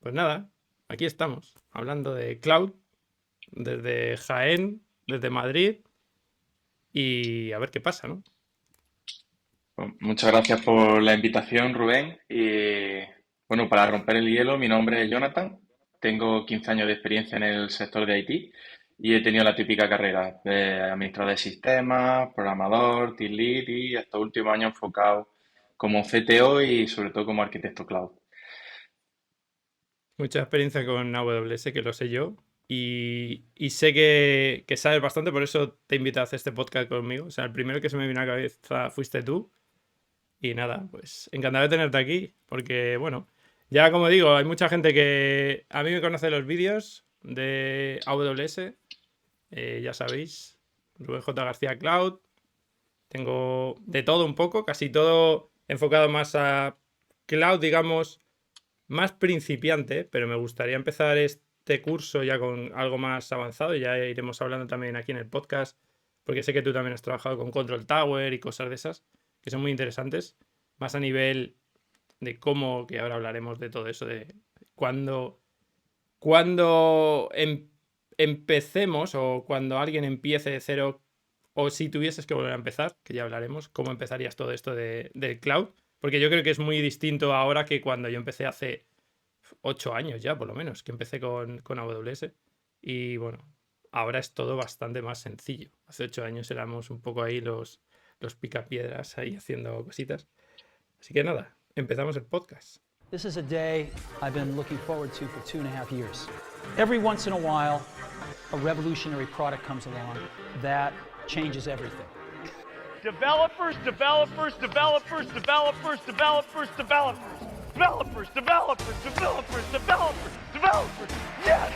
Pues nada, aquí estamos, hablando de cloud, desde Jaén, desde Madrid, y a ver qué pasa, ¿no? Pues muchas gracias por la invitación, Rubén. Y bueno, para romper el hielo, mi nombre es Jonathan. Tengo 15 años de experiencia en el sector de IT y he tenido la típica carrera de administrador de sistemas, programador, team lead y estos últimos años enfocado como CTO y sobre todo como arquitecto cloud. Mucha experiencia con AWS, que lo sé yo, y sé que sabes bastante, por eso te invito a hacer este podcast conmigo. O sea, el primero que se me vino a la cabeza fuiste tú, y nada, pues encantado de tenerte aquí, porque bueno, ya como digo, hay mucha gente que a mí me conoce de los vídeos de AWS, ya sabéis, Rubén J. García Cloud. Tengo de todo un poco, casi todo enfocado más a cloud, digamos, más principiante, pero me gustaría empezar este curso ya con algo más avanzado y ya iremos hablando también aquí en el podcast, porque sé que tú también has trabajado con Control Tower y cosas de esas, que son muy interesantes, más a nivel de cómo, que ahora hablaremos de todo eso, de cuándo, cuando empecemos o cuando alguien empiece de cero o si tuvieses que volver a empezar, que ya hablaremos, cómo empezarías todo esto del cloud. Porque yo creo que es muy distinto ahora que cuando yo empecé hace 8 años ya, por lo menos, que empecé con AWS. Y bueno, ahora es todo bastante más sencillo. Hace 8 años éramos un poco ahí los picapiedras ahí haciendo cositas. Así que nada, empezamos el podcast. This is a day I've been looking forward to for 2.5 years. Every once in a while, a revolutionary product comes along that changes everything. Developers, developers, developers, developers, developers, developers. Developers, developers, developers, developers, developers. Yes!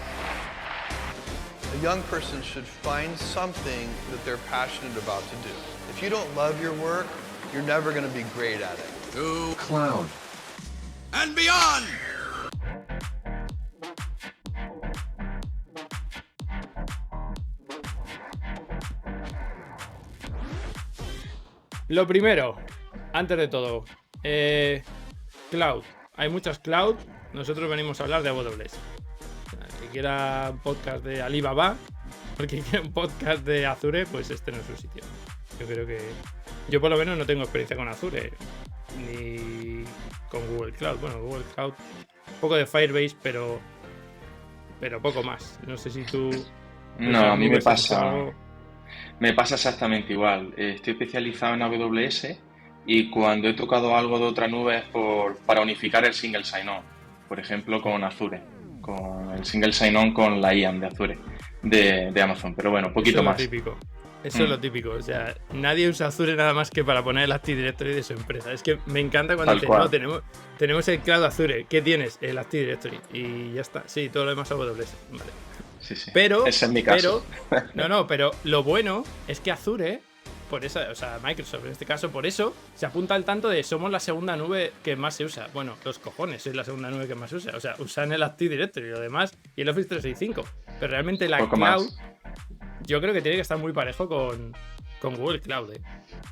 A young person should find something that they're passionate about to do. If you don't love your work, you're never going to be great at it. To cloud and beyond. Lo primero, antes de todo, cloud. Hay muchas cloud. Nosotros venimos a hablar de AWS. El que quiera un podcast de Alibaba, o el que quiera un podcast de Azure, pues este no es su sitio. Yo creo que yo por lo menos no tengo experiencia con Azure ni con Google Cloud. Bueno, Google Cloud, un poco de Firebase, pero poco más. No sé si tú No, a mí me nubes has hecho pasa, algo. me pasa exactamente igual. Estoy especializado en AWS y cuando he tocado algo de otra nube es para unificar el single sign-on. Por ejemplo, con Azure, con el single sign-on con la IAM de Azure, de Amazon. Pero bueno, Eso poquito es lo más. típico. Eso es Mm, lo típico. O sea, nadie usa Azure nada más que para poner el Active Directory de su empresa. Es que me encanta cuando tal dicen, no, cual. tenemos el Cloud Azure. ¿Qué tienes? El Active Directory. Y ya está. Sí, todo lo demás AWS. Vale. Sí, sí. Pero, Ese es mi caso. pero lo bueno es que Azure, por esa, o sea, Microsoft en este caso, por eso se apunta al tanto de somos la segunda nube que más se usa. Bueno, los cojones, sois la segunda nube que más se usa. O sea, usan el Active Directory y lo demás y el Office 365. Pero realmente la Poco cloud, más. yo creo que tiene que estar muy parejo con Google Cloud.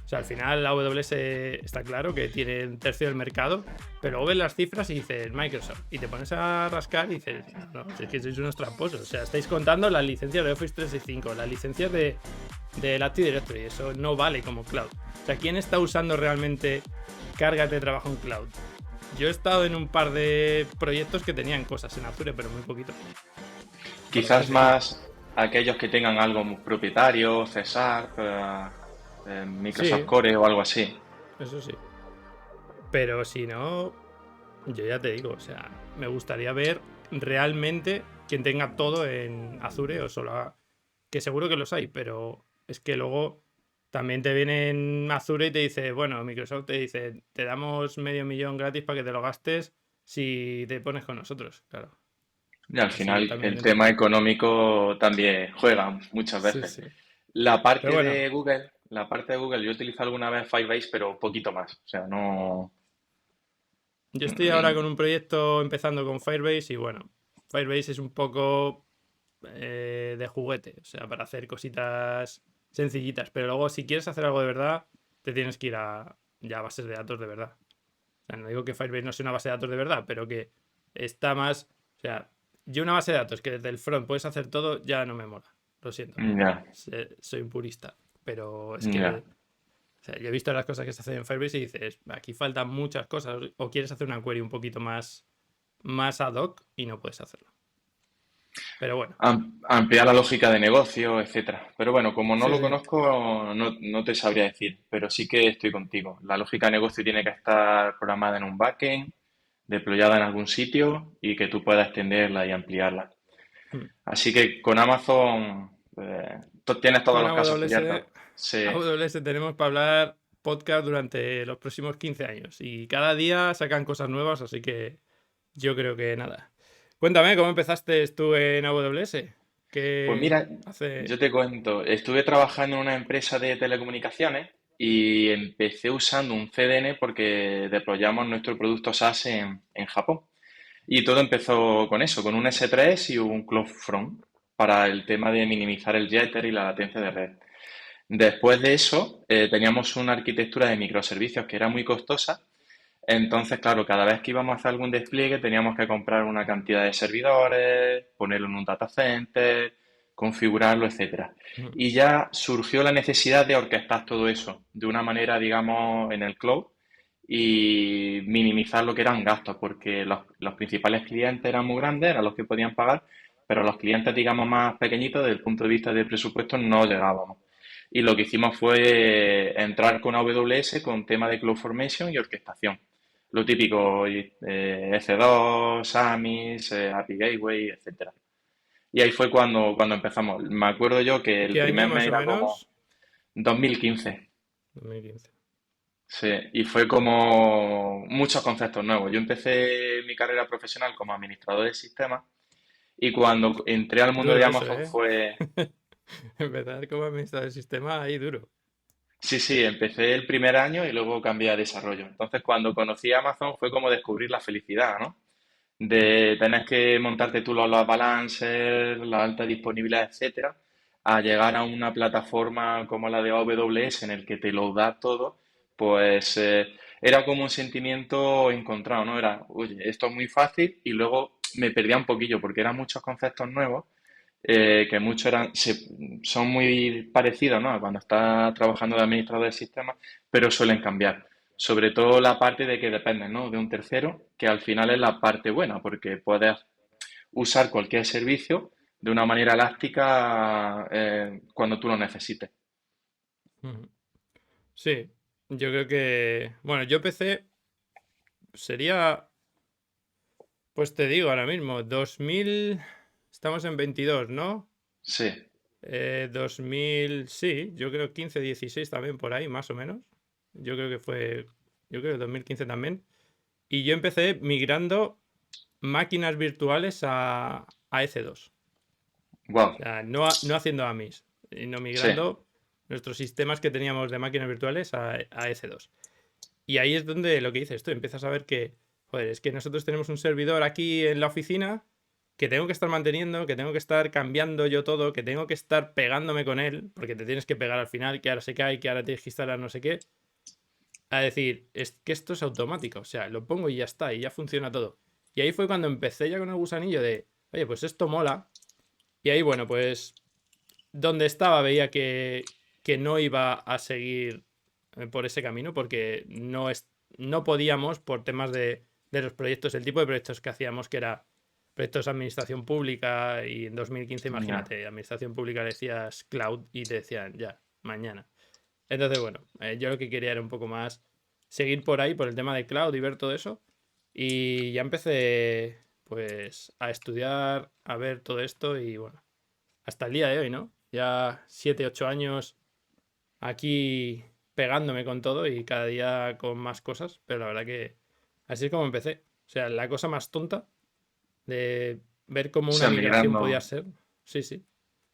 O sea, al final la AWS está claro que tiene un tercio del mercado, pero luego ves las cifras y dices Microsoft. Y te pones a rascar y dices, no, es que sois unos tramposos. O sea, estáis contando las licencias de Office 365, las licencias del Active Directory. Eso no vale como cloud. O sea, ¿quién está usando realmente cargas de trabajo en cloud? Yo he estado en un par de proyectos que tenían cosas en Azure, pero muy poquito. Por lo Quizás menos aquí. más aquellos que tengan algo propietario, Cesar, Microsoft Sí, Core o algo así. eso sí. Pero si no, yo ya te digo, o sea, me gustaría ver realmente quien tenga todo en Azure o solo que seguro que los hay, pero es que luego también te viene en Azure y te dice, bueno, Microsoft te dice, te damos $500,000 gratis para que te lo gastes si te pones con nosotros, claro. Y al Así final también el tema dentro. económico también juega muchas Sí, veces. sí. Pero bueno, La parte de Google, yo he utilizado alguna vez Firebase, pero poquito más. O sea, no. yo estoy ahora con mm, un proyecto empezando con Firebase y bueno, Firebase es un poco de juguete, o sea, para hacer cositas sencillitas, pero luego si quieres hacer algo de verdad, te tienes que ir a ya bases de datos de verdad. O sea, no digo que Firebase no sea una base de datos de verdad, pero que está más sea, yo una base de datos que desde el front puedes hacer todo, ya no me mola. Lo siento. Ya, Soy un purista. Pero es que... ya. O sea, yo he visto las cosas que se hacen en Firebase y dices, aquí faltan muchas cosas. O quieres hacer una query un poquito más ad hoc y no puedes hacerlo. Pero bueno, Ampliar la lógica de negocio, etcétera. Pero bueno, como no sí, lo sí. conozco, no te sabría decir, pero sí que estoy contigo. La lógica de negocio tiene que estar programada en un backend, deployada en algún sitio y que tú puedas extenderla y ampliarla. Hmm. Así que con Amazon tienes todos Con los casos AWS, cubiertos. Sí. AWS tenemos para hablar podcast durante los próximos 15 años. Y cada día sacan cosas nuevas, así que yo creo que nada. Cuéntame, ¿cómo empezaste tú en AWS? Pues ¿Qué mira, hace? yo te cuento, estuve trabajando en una empresa de telecomunicaciones y empecé usando un CDN porque deployamos nuestro producto SaaS en Japón. Y todo empezó con eso, con un S3 y un CloudFront para el tema de minimizar el jitter y la latencia de red. Después de eso, teníamos una arquitectura de microservicios que era muy costosa. Entonces, claro, cada vez que íbamos a hacer algún despliegue teníamos que comprar una cantidad de servidores, ponerlo en un data center, configurarlo, etcétera. Mm, Y ya surgió la necesidad de orquestar todo eso de una manera, digamos, en el cloud y minimizar lo que eran gastos, porque los principales clientes eran muy grandes, eran los que podían pagar, pero los clientes, digamos, más pequeñitos, desde el punto de vista del presupuesto, no llegábamos. Y lo que hicimos fue entrar con AWS con tema de CloudFormation y orquestación. Lo típico, EC2, AMIS, API Gateway, etcétera. Y ahí fue cuando empezamos. Me acuerdo yo que el ¿Qué año primer mes más o era como menos? 2015. 2015. Sí, y fue como muchos conceptos nuevos. Yo empecé mi carrera profesional como administrador de sistemas y cuando entré al mundo de Duro eso, Amazon ¿eh? fue... Empezar como administrador del sistema ahí duro. Sí, sí, empecé el primer año y luego cambié a desarrollo. Entonces, cuando conocí Amazon fue como descubrir la felicidad, ¿no? Mm, De tener que montarte tú los balancers, la alta disponibilidad, etcétera, a llegar a una plataforma como la de AWS en el que te lo da todo, pues era como un sentimiento encontrado, ¿no? Era, oye, esto es muy fácil y luego me perdía un poquillo porque eran muchos conceptos nuevos que muchos son muy parecidos, ¿no? A cuando estás trabajando de administrador de sistemas, pero suelen cambiar. Sobre todo la parte de que dependes, ¿no? De un tercero, que al final es la parte buena, porque puedes usar cualquier servicio de una manera elástica cuando tú lo necesites. mm. Sí, yo creo que... Bueno, yo empecé... Sería... Pues te digo ahora mismo, 2000... Estamos en 22, ¿no? Sí, 2000... Sí, yo creo 15, 16 también por ahí, más o menos. Yo creo que fue... Yo creo que 2015 también. Y yo empecé migrando máquinas virtuales a EC2. wow, O sea, no haciendo AMIs, sino sí, migrando nuestros sistemas que teníamos de máquinas virtuales a EC2. Y ahí es donde lo que dices tú, empiezas a ver que, joder, es que nosotros tenemos un servidor aquí en la oficina que tengo que estar manteniendo, que tengo que estar cambiando yo todo, que tengo que estar pegándome con él, porque te tienes que pegar al final, que ahora se cae, que ahora tienes que instalar no sé qué. A decir, es que esto es automático, o sea, lo pongo y ya está, y ya funciona todo. Y ahí fue cuando empecé ya con el gusanillo de, oye, pues esto mola. Y ahí, bueno, pues donde estaba veía que no iba a seguir por ese camino porque no podíamos por temas de los proyectos, el tipo de proyectos que hacíamos, que era proyectos de administración pública y en 2015, ya, imagínate, administración pública decías cloud y te decían ya, mañana. Entonces, bueno, yo lo que quería era un poco más seguir por ahí, por el tema de cloud y ver todo eso. Y ya empecé pues a estudiar, a ver todo esto y bueno, hasta el día de hoy, ¿no? Ya 7, 8 años aquí pegándome con todo y cada día con más cosas, pero la verdad que así es como empecé. O sea, la cosa más tonta de ver cómo o una sea, migración migrando. podía ser. Sí, sí.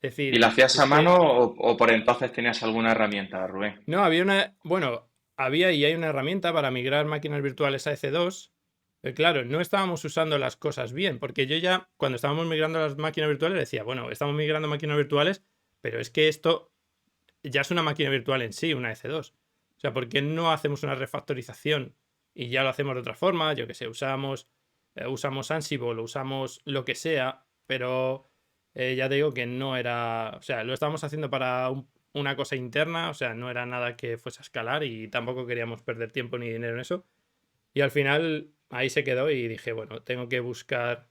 Es ¿Y decir, lo hacías a es mano que o por entonces tenías alguna herramienta, Rubén? no, había una, bueno, había y hay una herramienta para migrar máquinas virtuales a EC2. Claro, no estábamos usando las cosas bien, porque yo ya, cuando estábamos migrando las máquinas virtuales, decía, bueno, estamos migrando máquinas virtuales, pero es que esto ya es una máquina virtual en sí, una EC2. O sea, ¿por qué no hacemos una refactorización y ya lo hacemos de otra forma? Yo que sé, usamos usamos Ansible, usamos lo que sea, pero ya te digo que no era, o sea, lo estábamos haciendo para una cosa interna, o sea, no era nada que fuese a escalar y tampoco queríamos perder tiempo ni dinero en eso. Y al final ahí se quedó y dije, bueno, tengo que buscar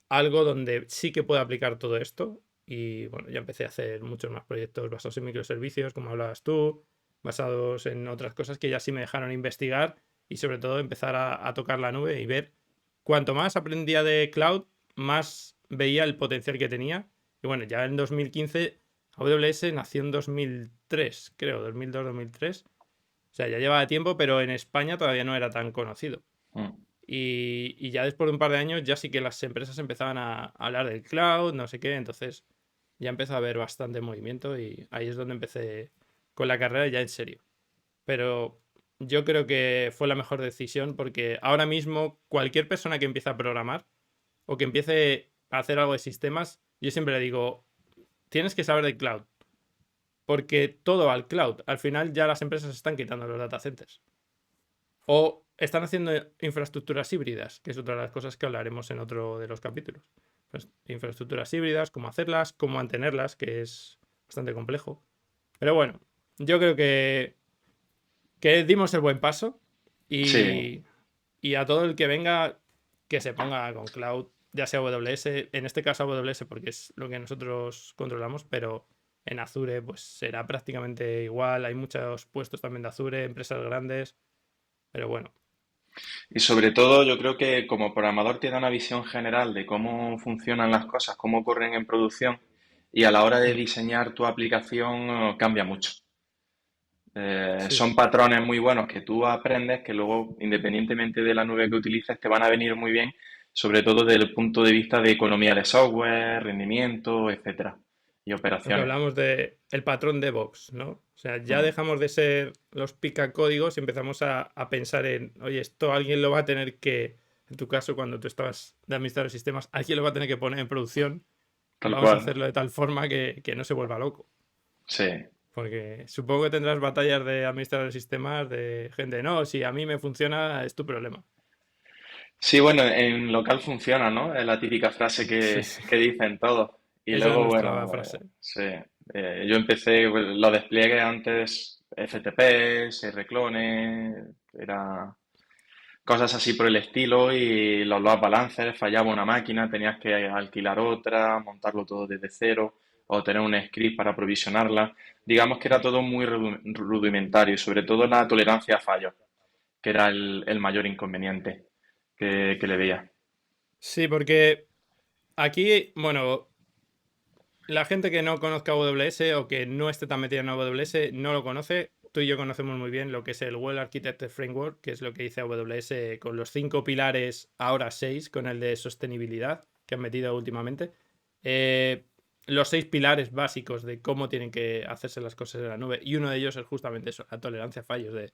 algo donde sí que pueda aplicar todo esto. Y bueno, ya empecé a hacer muchos más proyectos basados en microservicios, como hablabas tú, basados en otras cosas que ya sí me dejaron investigar y sobre todo empezar a tocar la nube y ver cuanto más aprendía de cloud, más veía el potencial que tenía. Y bueno, ya en 2015, AWS nació en 2003, creo, 2002-2003. O sea, ya llevaba tiempo, pero en España todavía no era tan conocido. Mm. Y ya después de un par de años ya sí que las empresas empezaban a hablar del cloud, no sé qué, entonces ya empezó a haber bastante movimiento y ahí es donde empecé con la carrera ya en serio. Pero yo creo que fue la mejor decisión porque ahora mismo cualquier persona que empiece a programar o que empiece a hacer algo de sistemas, yo siempre le digo, tienes que saber de cloud. Porque todo va al cloud. Al final ya las empresas están quitando los data centers. O están haciendo infraestructuras híbridas, que es otra de las cosas que hablaremos en otro de los capítulos. Pues, infraestructuras híbridas, cómo hacerlas, cómo mantenerlas, que es bastante complejo. Pero bueno, yo creo que dimos el buen paso Sí. y a todo el que venga que se ponga con cloud, ya sea AWS, en este caso AWS porque es lo que nosotros controlamos, pero en Azure pues será prácticamente igual. Hay muchos puestos también de Azure, empresas grandes, pero bueno. Y sobre todo, yo creo que como programador te da una visión general de cómo funcionan las cosas, cómo ocurren en producción, y a la hora de Mm. diseñar tu aplicación cambia mucho. Sí. Son patrones muy buenos que tú aprendes que luego, independientemente de la nube que utilices, te van a venir muy bien, sobre todo desde el punto de vista de economía de software, rendimiento, etcétera, y Lo que operaciones. hablamos de el patrón DevOps, ¿no? O sea, ya Mm, dejamos de ser los picacódigos y empezamos a pensar en, oye, esto alguien lo va a tener que, en tu caso, cuando tú estabas de administrador de sistemas, alguien lo va a tener que poner en producción. tal Vamos a cual. hacerlo de tal forma que no se vuelva loco. Sí. Porque supongo que tendrás batallas de administrador de sistemas de gente, no, si a mí me funciona, es tu problema. Sí, bueno, en local funciona, ¿no? Es la típica frase Sí, sí. que dicen todos. Y Esa es luego, nuestra bueno, frase. sí, yo empecé, pues, los despliegues antes, FTP, clones, era cosas así por el estilo y los load balancers, fallaba una máquina, tenías que alquilar otra, montarlo todo desde cero o tener un script para provisionarla. Digamos que era todo muy rudimentario y sobre todo la tolerancia a fallos, que era el mayor inconveniente que le veía. Sí, porque aquí, bueno, la gente que no conozca AWS o que no esté tan metida en AWS no lo conoce. Tú y yo conocemos muy bien lo que es el Well Architected Framework, que es lo que dice AWS con los 5 pilares, ahora 6, con el de sostenibilidad que han metido últimamente. Eh, los 6 pilares básicos de cómo tienen que hacerse las cosas en la nube. Y uno de ellos es justamente eso, la tolerancia a fallos. De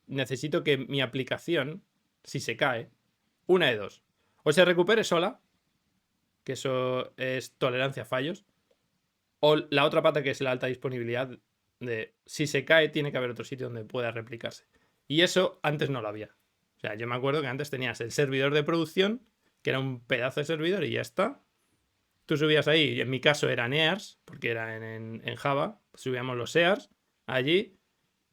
necesito que mi aplicación, si se cae, una de dos. O se recupere sola, que eso es tolerancia a fallos, o la otra pata que es la alta disponibilidad de si se cae tiene que haber otro sitio donde pueda replicarse. Y eso antes no lo había. O sea, yo me acuerdo que antes tenías el servidor de producción, que era un pedazo de servidor y ya está. Tú subías ahí, en mi caso eran EARs, porque era en Java, subíamos los EARs allí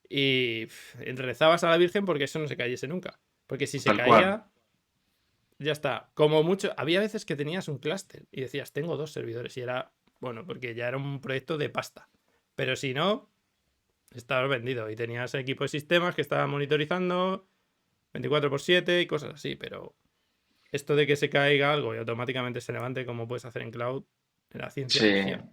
y rezabas a la Virgen porque eso no se cayese nunca. Porque si se Tal cual, caía, ya está. Como mucho, había veces que tenías un clúster y decías, tengo 2 servidores y era, bueno, porque ya era un proyecto de pasta. Pero si no, estabas vendido y tenías equipo de sistemas que estaban monitorizando 24/7 y cosas así. Pero esto de que se caiga algo y automáticamente se levante como puedes hacer en cloud, era ciencia sí. ficción.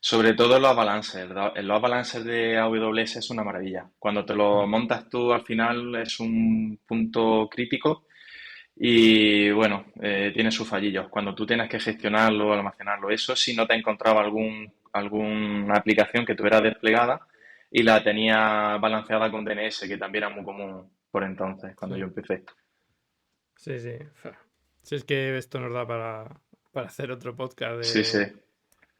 Sobre todo los balancers. El load balancer de AWS es una maravilla. Cuando te lo Mm. montas tú al final es un punto crítico y bueno, tiene sus fallillos. Cuando tú tienes que gestionarlo, almacenarlo, eso, si no te encontraba alguna aplicación que tuviera desplegada y la tenía balanceada con DNS, que también era muy común por entonces, cuando yo Sí, empecé. sí, sí. Si es que esto nos da para hacer otro podcast Sí, sí.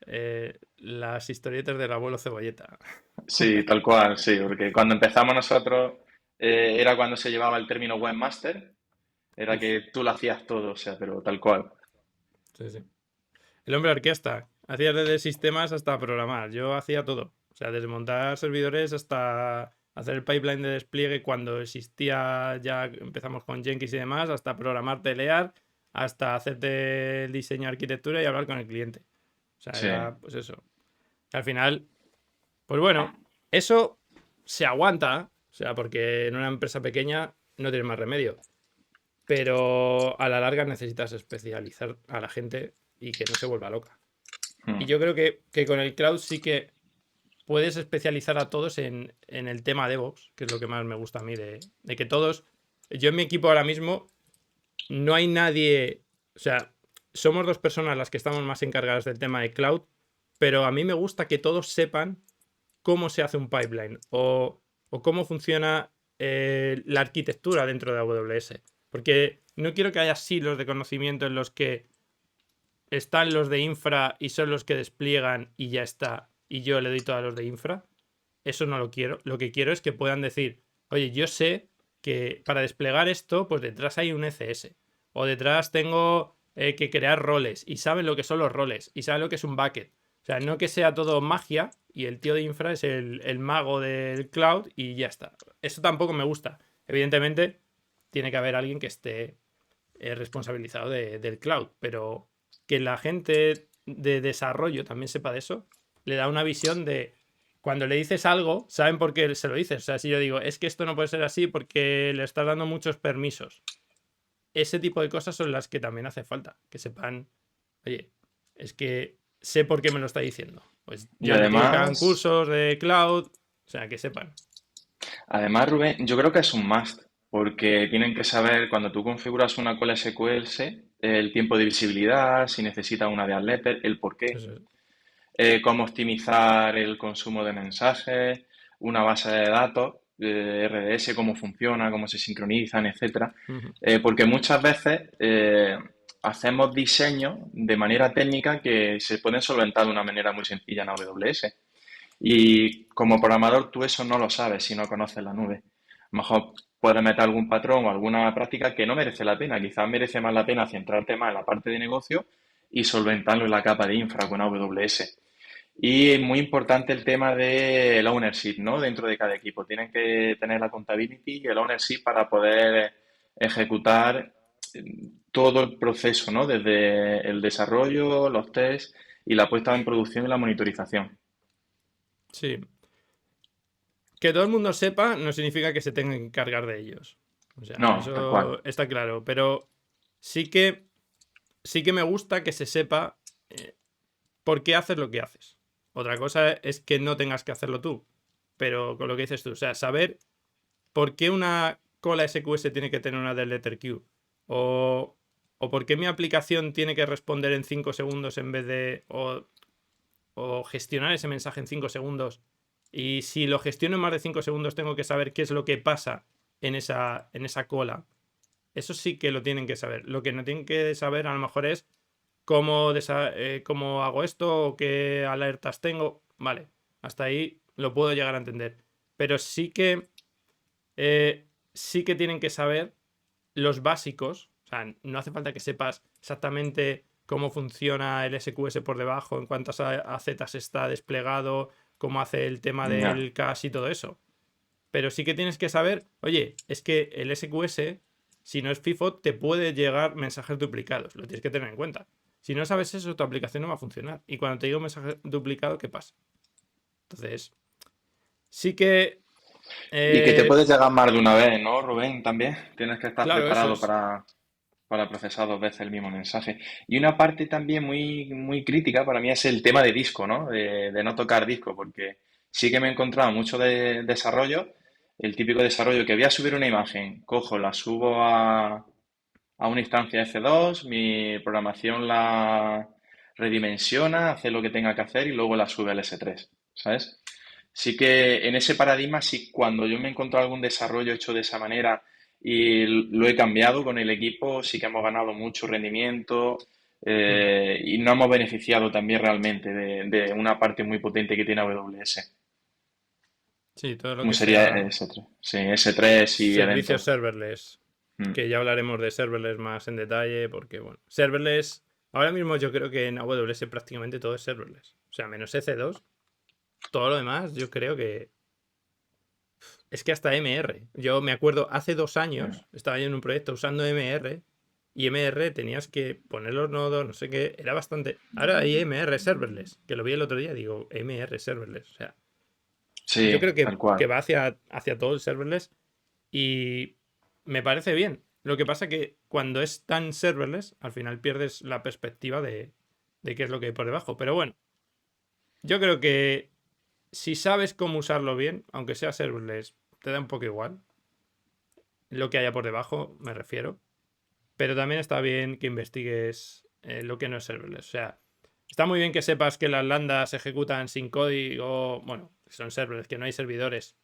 de las historietas del abuelo Cebolleta. Sí, tal cual, sí, porque cuando empezamos nosotros era cuando se llevaba el término webmaster. Era Uf, que tú lo hacías todo, o sea, pero tal cual. sí, sí. El hombre orquesta. Hacía desde sistemas hasta programar. Yo hacía todo. O sea, desde montar servidores hasta hacer el pipeline de despliegue cuando existía, ya empezamos con Jenkins y demás, hasta programar telear, hasta hacerte el diseño de arquitectura y hablar con el cliente. O sea, Sí, era pues eso. Al final, pues bueno, eso se aguanta. O sea, porque en una empresa pequeña no tienes más remedio. Pero a la larga necesitas especializar a la gente y que no se vuelva loca. Y mm, yo creo que con el cloud sí que puedes especializar a todos en el tema DevOps, que es lo que más me gusta a mí, de que todos, yo en mi equipo ahora mismo, no hay nadie, o sea, somos dos personas las que estamos más encargadas del tema de cloud, pero a mí me gusta que todos sepan cómo se hace un pipeline o cómo funciona la arquitectura dentro de AWS. Porque no quiero que haya silos de conocimiento en los que están los de infra y son los que despliegan y ya está, y yo le doy todo a los de infra. Eso no lo quiero. Lo que quiero es que puedan decir, oye, yo sé que para desplegar esto, pues detrás hay un ECS. O detrás tengo que crear roles. Y saben lo que son los roles. Y saben lo que es un bucket. O sea, no que sea todo magia y el tío de infra es el mago del cloud y ya está. Eso tampoco me gusta. Evidentemente, tiene que haber alguien que esté responsabilizado del cloud. Pero que la gente de desarrollo también sepa de eso, le da una visión de cuando le dices algo, saben por qué se lo dices. O sea, si yo digo, es que esto no puede ser así porque le estás dando muchos permisos. Ese tipo de cosas son las que también hace falta. Que sepan, oye, es que sé por qué me lo está diciendo. Pues y yo he metido que hagan además, cursos de cloud, o sea, que sepan. además, Rubén, yo creo que es un must, porque tienen que saber cuando tú configuras una cola SQL, el tiempo de visibilidad, si necesita una de letter, el por qué, Eso es. cómo optimizar el consumo de mensajes, una base de datos, RDS, cómo funciona, cómo se sincronizan, etcétera. Ujú. Porque muchas veces hacemos diseños de manera técnica que se pueden solventar de una manera muy sencilla en AWS. Y como programador tú eso no lo sabes si no conoces la nube. A lo mejor puedes meter algún patrón o alguna práctica que no merece la pena. Quizás merece más la pena centrarte más en la parte de negocio y solventarlo en la capa de infra con AWS. Y es muy importante el tema del ownership, ¿no? Dentro de cada equipo. Tienen que tener la accountability y el ownership para poder ejecutar todo el proceso, ¿no? Desde el desarrollo, los tests y la puesta en producción y la monitorización. Sí. Que todo el mundo sepa no significa que se tenga que encargar de ellos. O sea, No, tal cual. eso está claro. Pero sí que, sí que me gusta que se sepa eh, por qué haces lo que haces. Otra cosa es que no tengas que hacerlo tú. Pero con lo que dices tú, o sea, saber por qué una cola SQS tiene que tener una del letter queue. O, o por qué mi aplicación tiene que responder en 5 segundos en vez de. O gestionar ese mensaje en 5 segundos. Y si lo gestiono en más de 5 segundos, tengo que saber qué es lo que pasa en esa cola. Eso sí que lo tienen que saber. Lo que no tienen que saber a lo mejor es cómo hago esto o qué alertas tengo. Vale, hasta ahí lo puedo llegar a entender. Pero sí que tienen que saber los básicos. O sea, no hace falta que sepas exactamente cómo funciona el SQS por debajo, en cuántas AZs está desplegado, cómo hace el tema Ya. del cache y todo eso. Pero sí que tienes que saber, oye, es que el SQS, si no es FIFO, te puede llegar mensajes duplicados. Lo tienes que tener en cuenta. Si no sabes eso, tu aplicación no va a funcionar. Y cuando te digo mensaje duplicado, ¿qué pasa? Entonces, sí que... Y que te eh, puedes llegar más de una vez, ¿no, Rubén? También tienes que estar claro, eso preparado es. para procesar dos veces el mismo mensaje. Y una parte también muy, muy crítica para mí es el tema de disco, ¿no? De no tocar disco, porque sí que me he encontrado mucho de desarrollo, el típico desarrollo que voy a subir una imagen, cojo, la subo a una instancia F2, mi programación la redimensiona, hace lo que tenga que hacer y luego la sube al S3, ¿sabes? Sí que en ese paradigma, sí, cuando yo me he encontrado algún desarrollo hecho de esa manera y lo he cambiado con el equipo, sí que hemos ganado mucho rendimiento Mm. y nos hemos beneficiado también realmente de una parte muy potente que tiene AWS, Sí, todo lo como que sería sea S3. Sí, S3 y servicios eventos. serverless. que ya hablaremos de serverless más en detalle, porque bueno, serverless, ahora mismo yo creo que en AWS prácticamente todo es serverless. O sea, menos EC2, todo lo demás yo creo que... Es que hasta MR. Yo me acuerdo, hace 2 años estaba yo en un proyecto usando MR y MR tenías que poner los nodos, no sé qué, era bastante... Ahora hay MR serverless, que lo vi el otro día, digo, MR serverless. O sea, Sí, yo creo tal cual. que va hacia todo el serverless y me parece bien. Lo que pasa que cuando es tan serverless, al final pierdes la perspectiva de qué es lo que hay por debajo. Pero bueno, yo creo que si sabes cómo usarlo bien, aunque sea serverless, te da un poco igual lo que haya por debajo, me refiero. Pero también está bien que investigues lo que no es serverless. O sea, está muy bien que sepas que las lambdas se ejecutan sin código, bueno, son serverless, que no hay servidores.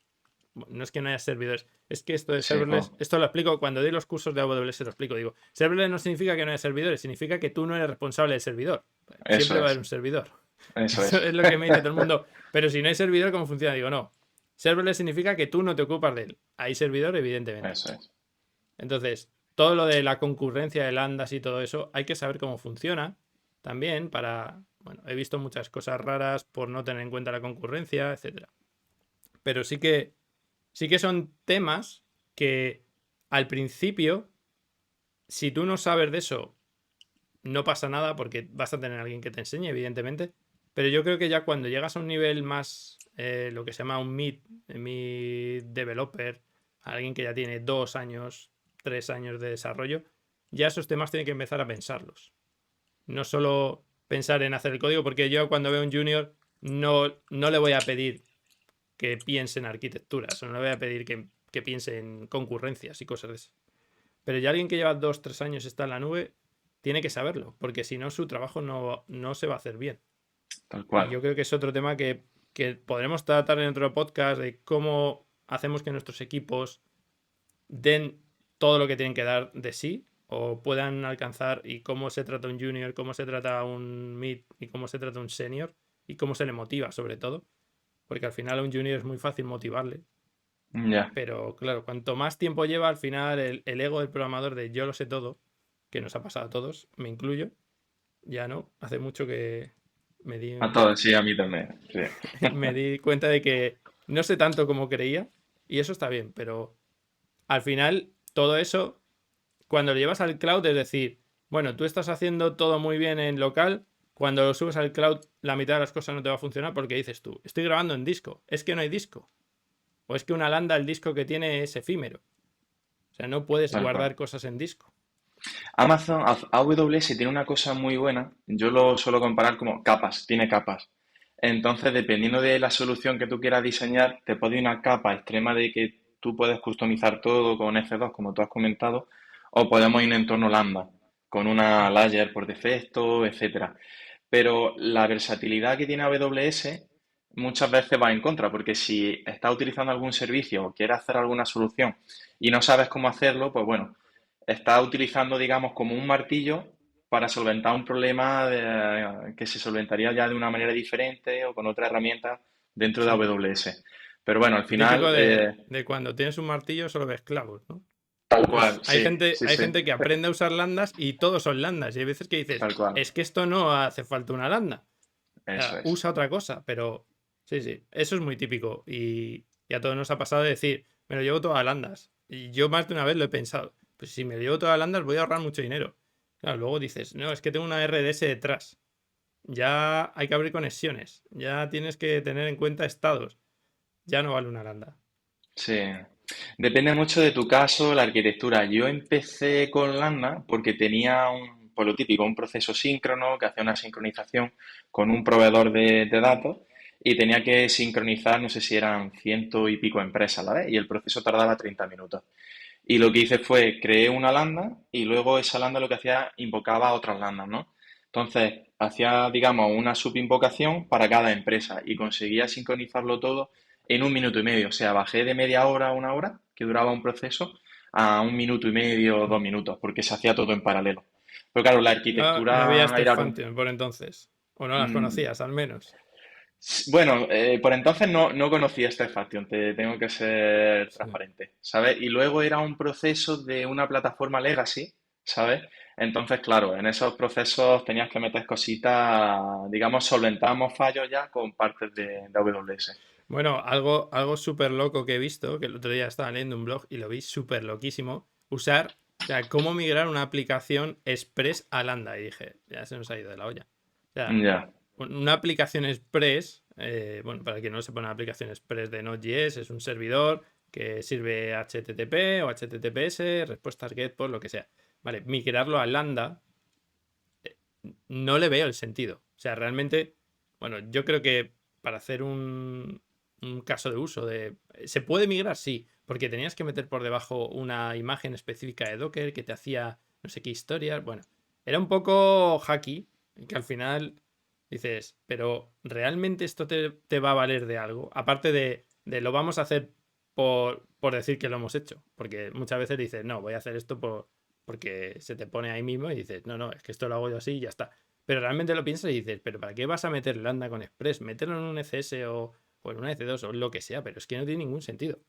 No es que no haya servidores, es que esto de Sí, serverless, esto lo explico cuando doy los cursos de AWS, lo explico. Digo, serverless no significa que no haya servidores, significa que tú no eres responsable del servidor. Eso Siempre va a es. haber un servidor. Eso Eso es. es lo que me dice todo el mundo. Pero si no hay servidor, ¿cómo funciona? Digo, no. Serverless significa que tú no te ocupas de él. Hay servidor, evidentemente. Eso es. Entonces, todo lo de la concurrencia de lambdas y todo eso, hay que saber cómo funciona también para... Bueno, he visto muchas cosas raras por no tener en cuenta la concurrencia, etcétera. Pero sí que son temas que al principio, si tú no sabes de eso, no pasa nada porque vas a tener a alguien que te enseñe, evidentemente. Pero yo creo que ya cuando llegas a un nivel más, lo que se llama un mid developer, alguien que ya tiene 2 años, 3 años de desarrollo, ya esos temas tienen que empezar a pensarlos. No solo pensar en hacer el código, porque yo cuando veo a un junior no le voy a pedir que piense en arquitecturas, o no le voy a pedir que piense en concurrencias y cosas de eso. Pero ya alguien que lleva 2, 3 años está en la nube, tiene que saberlo, porque si no su trabajo no se va a hacer bien. Tal Y cual. yo creo que es otro tema que podremos tratar en otro podcast de cómo hacemos que nuestros equipos den todo lo que tienen que dar de sí o puedan alcanzar, y cómo se trata un junior, cómo se trata un mid y cómo se trata un senior y cómo se le motiva sobre todo, porque al final a un junior es muy fácil motivarle, Ya. pero claro, cuanto más tiempo lleva, al final el ego del programador de yo lo sé todo, que nos ha pasado a todos, me incluyo, ya no, hace mucho que me di, A todos, sí, a mí también. Sí. me di cuenta de que no sé tanto como creía, y eso está bien, pero al final todo eso, cuando lo llevas al cloud, es decir, bueno, tú estás haciendo todo muy bien en local, cuando lo subes al cloud la mitad de las cosas no te va a funcionar porque dices tú, estoy grabando en disco, es que no hay disco, o es que una lambda el disco que tiene es efímero, o sea, no puedes Tal cual. guardar cosas en disco. Amazon AWS tiene una cosa muy buena, yo lo suelo comparar como capas, tiene capas. Entonces, dependiendo de la solución que tú quieras diseñar, te pone una capa extrema de que tú puedes customizar todo con F2, como tú has comentado, o podemos ir en entorno Lambda, con una layer por defecto, etcétera. Pero la versatilidad que tiene AWS muchas veces va en contra, porque si estás utilizando algún servicio o quieres hacer alguna solución y no sabes cómo hacerlo, pues bueno, estás utilizando, digamos, como un martillo para solventar un problema que se solventaría ya de una manera diferente o con otra herramienta dentro de Sí. AWS. Pero bueno, al Típico final, de cuando tienes un martillo solo ves clavos, ¿no? tal Pues cual, hay sí, gente, sí, hay sí, gente que aprende a usar lambdas y todos son lambdas. Y hay veces que dices, tal cual, es que esto no hace falta una lambda. O eso sea, es. usa otra cosa, pero sí, eso es muy típico. Y a todos nos ha pasado de decir, me lo llevo todo a lambdas. Y yo más de una vez lo he pensado, pues si me lo llevo todo a lambdas voy a ahorrar mucho dinero. Claro, luego dices, no, es que tengo una RDS detrás. Ya hay que abrir conexiones. Ya tienes que tener en cuenta estados. Ya no vale una lambda. Sí, depende mucho de tu caso, la arquitectura. Yo empecé con Lambda porque tenía por lo típico, un proceso síncrono que hacía una sincronización con un proveedor de datos y tenía que sincronizar, no sé si eran ciento y pico empresas a la vez, y el proceso tardaba 30 minutos. Y lo que hice fue, creé una lambda y luego esa lambda lo que hacía, invocaba a otras lambdas, ¿no? Entonces, hacía, digamos, una subinvocación para cada empresa y conseguía sincronizarlo todo en 1 minuto y medio. O sea, bajé de media hora a 1 hora, que duraba un proceso, a 1 minuto y medio o 2 minutos, porque se hacía todo en paralelo. Pero claro, la No había arquitectura Step era... Function por entonces. O no las mm, conocías, al menos. Bueno, por entonces no conocía este Fastion, te tengo que ser Sí. transparente, ¿sabes? Y luego era un proceso de una plataforma legacy, ¿sabes? Entonces, claro, en esos procesos tenías que meter cositas, digamos, solventábamos fallos ya con partes de AWS. Bueno, algo súper loco que he visto, que el otro día estaba leyendo un blog y lo vi súper loquísimo, usar, o sea, cómo migrar una aplicación Express a Lambda. Y dije, ya se nos ha ido de la olla. O sea, Ya, una aplicación Express, bueno, para quien no sepa, una aplicación Express de Node.js es un servidor que sirve HTTP o HTTPS, respuestas GET, por lo que sea. Vale, migrarlo a Lambda no le veo el sentido. O sea, realmente, bueno, yo creo que para hacer un caso de uso de... ¿Se puede migrar? Sí, porque tenías que meter por debajo una imagen específica de Docker que te hacía no sé qué historias. Bueno, era un poco hacky, que al final dices, pero ¿realmente esto te va a valer de algo? Aparte de lo vamos a hacer por decir que lo hemos hecho, porque muchas veces dices, no, voy a hacer esto porque se te pone ahí mismo y dices, no, es que esto lo hago yo así y ya está. Pero realmente lo piensas y dices, pero ¿para qué vas a meter Lambda con Express? Mételo en un ECS o en un EC2 o lo que sea, pero es que no tiene ningún sentido.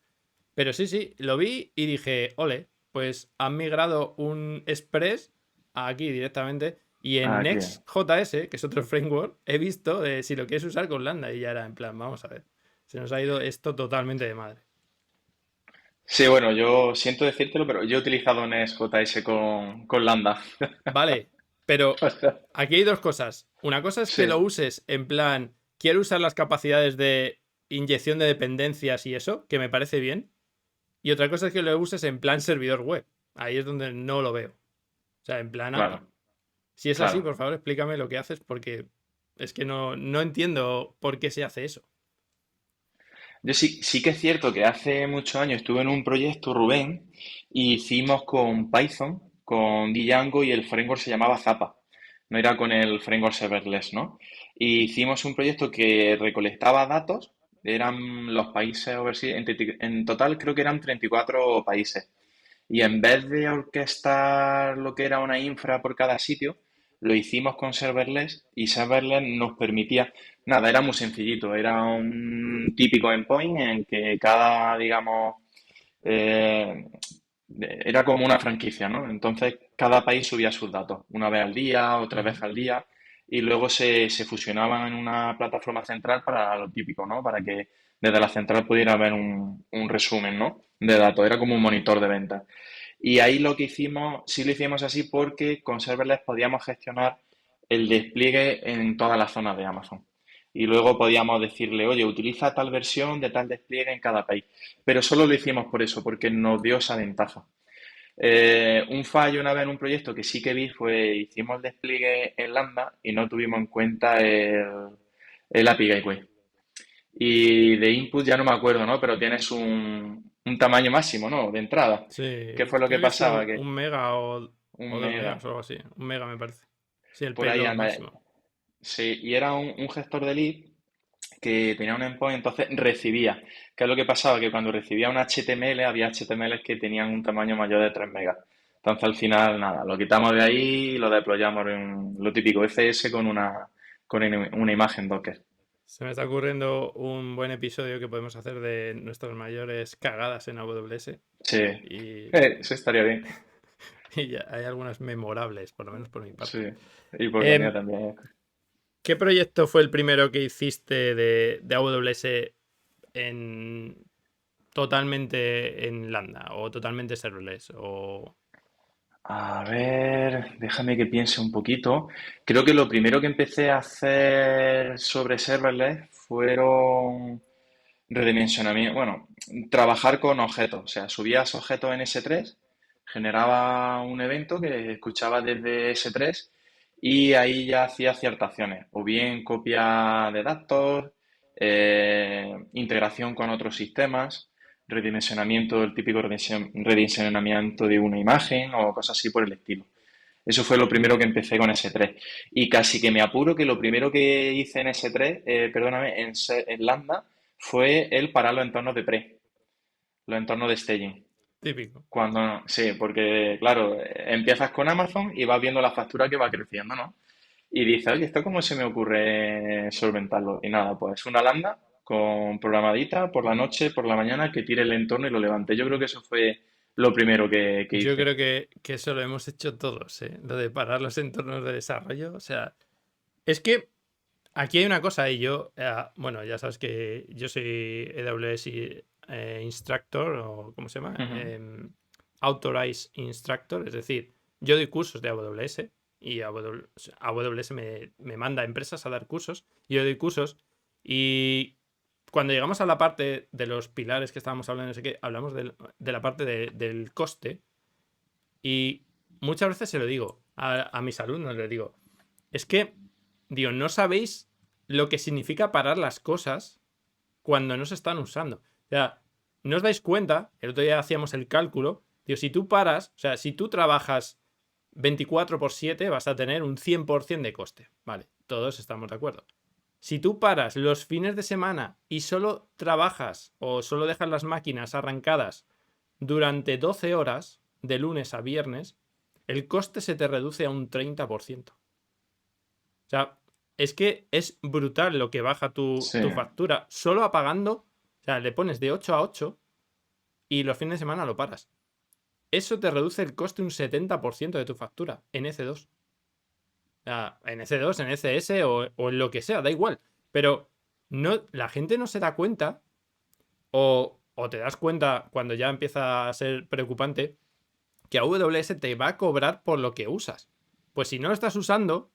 Pero sí, lo vi y dije, ole, pues han migrado un Express aquí directamente. Y en aquí. Next.js, que es otro framework, he visto si lo quieres usar con Lambda. Y ya era en plan, vamos a ver. Se nos ha ido esto totalmente de madre. Sí, bueno, yo siento decírtelo, pero yo he utilizado Nest.js con Lambda. Vale, pero aquí hay dos cosas. Una cosa es que lo Sí, uses en plan, quiero usar las capacidades de inyección de dependencias y eso, que me parece bien. Y otra cosa es que lo uses en plan servidor web. Ahí es donde no lo veo. O sea, en plan API. claro, Si es así, claro. por favor, explícame lo que haces porque es que no entiendo por qué se hace eso. Yo sí que es cierto que hace muchos años estuve en un proyecto, Rubén, y hicimos con Python, con Django y el framework se llamaba Zappa. No era con el framework serverless, ¿no? Y hicimos un proyecto que recolectaba datos, eran los países overseas, en total creo que eran 34 países. Y en vez de orquestar lo que era una infra por cada sitio, lo hicimos con serverless y serverless nos permitía, nada, era muy sencillito, era un típico endpoint en que cada, digamos, eh, era como una franquicia, ¿no? Entonces cada país subía sus datos, una vez al día o tres Ujú. veces al día, y luego se fusionaban en una plataforma central para lo típico, ¿no? Para que desde la central pudiera haber un resumen, ¿no? De datos, era como un monitor de ventas. Y ahí lo que hicimos, sí lo hicimos así porque con serverless podíamos gestionar el despliegue en todas las zonas de Amazon. Y luego podíamos decirle, oye, utiliza tal versión de tal despliegue en cada país. Pero solo lo hicimos por eso, porque nos dio esa ventaja. Un fallo una vez en un proyecto que sí que vi fue, hicimos el despliegue en Lambda y no tuvimos en cuenta el API Gateway. Y de input ya no me acuerdo, ¿no? Pero tienes un tamaño máximo, ¿no? De entrada. ¿Qué Sí, fue lo que creo que es pasaba? un Que mega un o 2 megas mega, o algo así. Un mega me parece. Sí, el por ahí payload anda. máximo. Sí, y era un gestor de lead que tenía un endpoint, entonces recibía. ¿Qué es lo que pasaba? Que cuando recibía un HTML, había HTMLs que tenían un tamaño mayor de 3 megas. Entonces al final, nada, lo quitamos de ahí y lo deployamos en lo típico FS con una imagen Docker. Se me está ocurriendo un buen episodio que podemos hacer de nuestras mayores cagadas en AWS. Sí, Y, eso estaría bien. y ya hay algunas memorables, por lo menos por mi parte. Sí, y por la mía Em, también. ¿Qué proyecto fue el primero que hiciste de AWS en totalmente en Lambda o totalmente serverless? O... A ver, déjame que piense un poquito. Creo que lo primero que empecé a hacer sobre serverless fueron redimensionamiento, bueno, trabajar con objetos. O sea, subías objetos en S3, generaba un evento que escuchaba desde S3 y ahí ya hacía ciertas acciones, o bien copia de datos, integración con otros sistemas, redimensionamiento, el típico redimensionamiento de una imagen o cosas así por el estilo. Eso fue lo primero que empecé con S3. Y casi que me apuro que lo primero que hice en S3, perdóname, en Lambda, fue el parar los entornos de pre, los entornos de staging. Típico. Sí, porque claro, empiezas con Amazon y vas viendo la factura que va creciendo, ¿no? y dice, oye, ¿esto cómo se me ocurre solventarlo? Y nada, pues una lambda con programadita por la noche, por la mañana, que tire el entorno y lo levante. Yo creo que eso fue lo primero que Yo hice. creo que eso lo hemos hecho todos, ¿eh? Lo de parar los entornos de desarrollo. O sea, es que aquí hay una cosa y yo, bueno, ya sabes que yo soy AWS Instructor, o ¿cómo se llama? Ujú. Authorized Instructor, es decir, yo doy cursos de AWS y AWS me manda a empresas a dar cursos y yo doy cursos y cuando llegamos a la parte de los pilares que estábamos hablando, no sé qué, hablamos de la parte del coste y muchas veces se lo digo a mis alumnos, les digo, es que, digo, no sabéis lo que significa parar las cosas cuando no se están usando. O sea, no os dais cuenta, el otro día hacíamos el cálculo, digo, si tú paras, o sea, si tú trabajas 24/7 vas a tener un 100% de coste. Vale, todos estamos de acuerdo. Si tú paras los fines de semana y solo trabajas o solo dejas las máquinas arrancadas durante 12 horas, de lunes a viernes, el coste se te reduce a un 30%. O sea, es que es brutal lo que baja Sí, tu factura solo apagando. O sea, le pones de 8 a 8 y los fines de semana lo paras. Eso te reduce el coste un 70% de tu factura en EC2. O sea, en EC2, en ECS o en lo que sea, da igual. Pero no, la gente no se da cuenta o te das cuenta cuando ya empieza a ser preocupante que AWS te va a cobrar por lo que usas. Pues si no lo estás usando,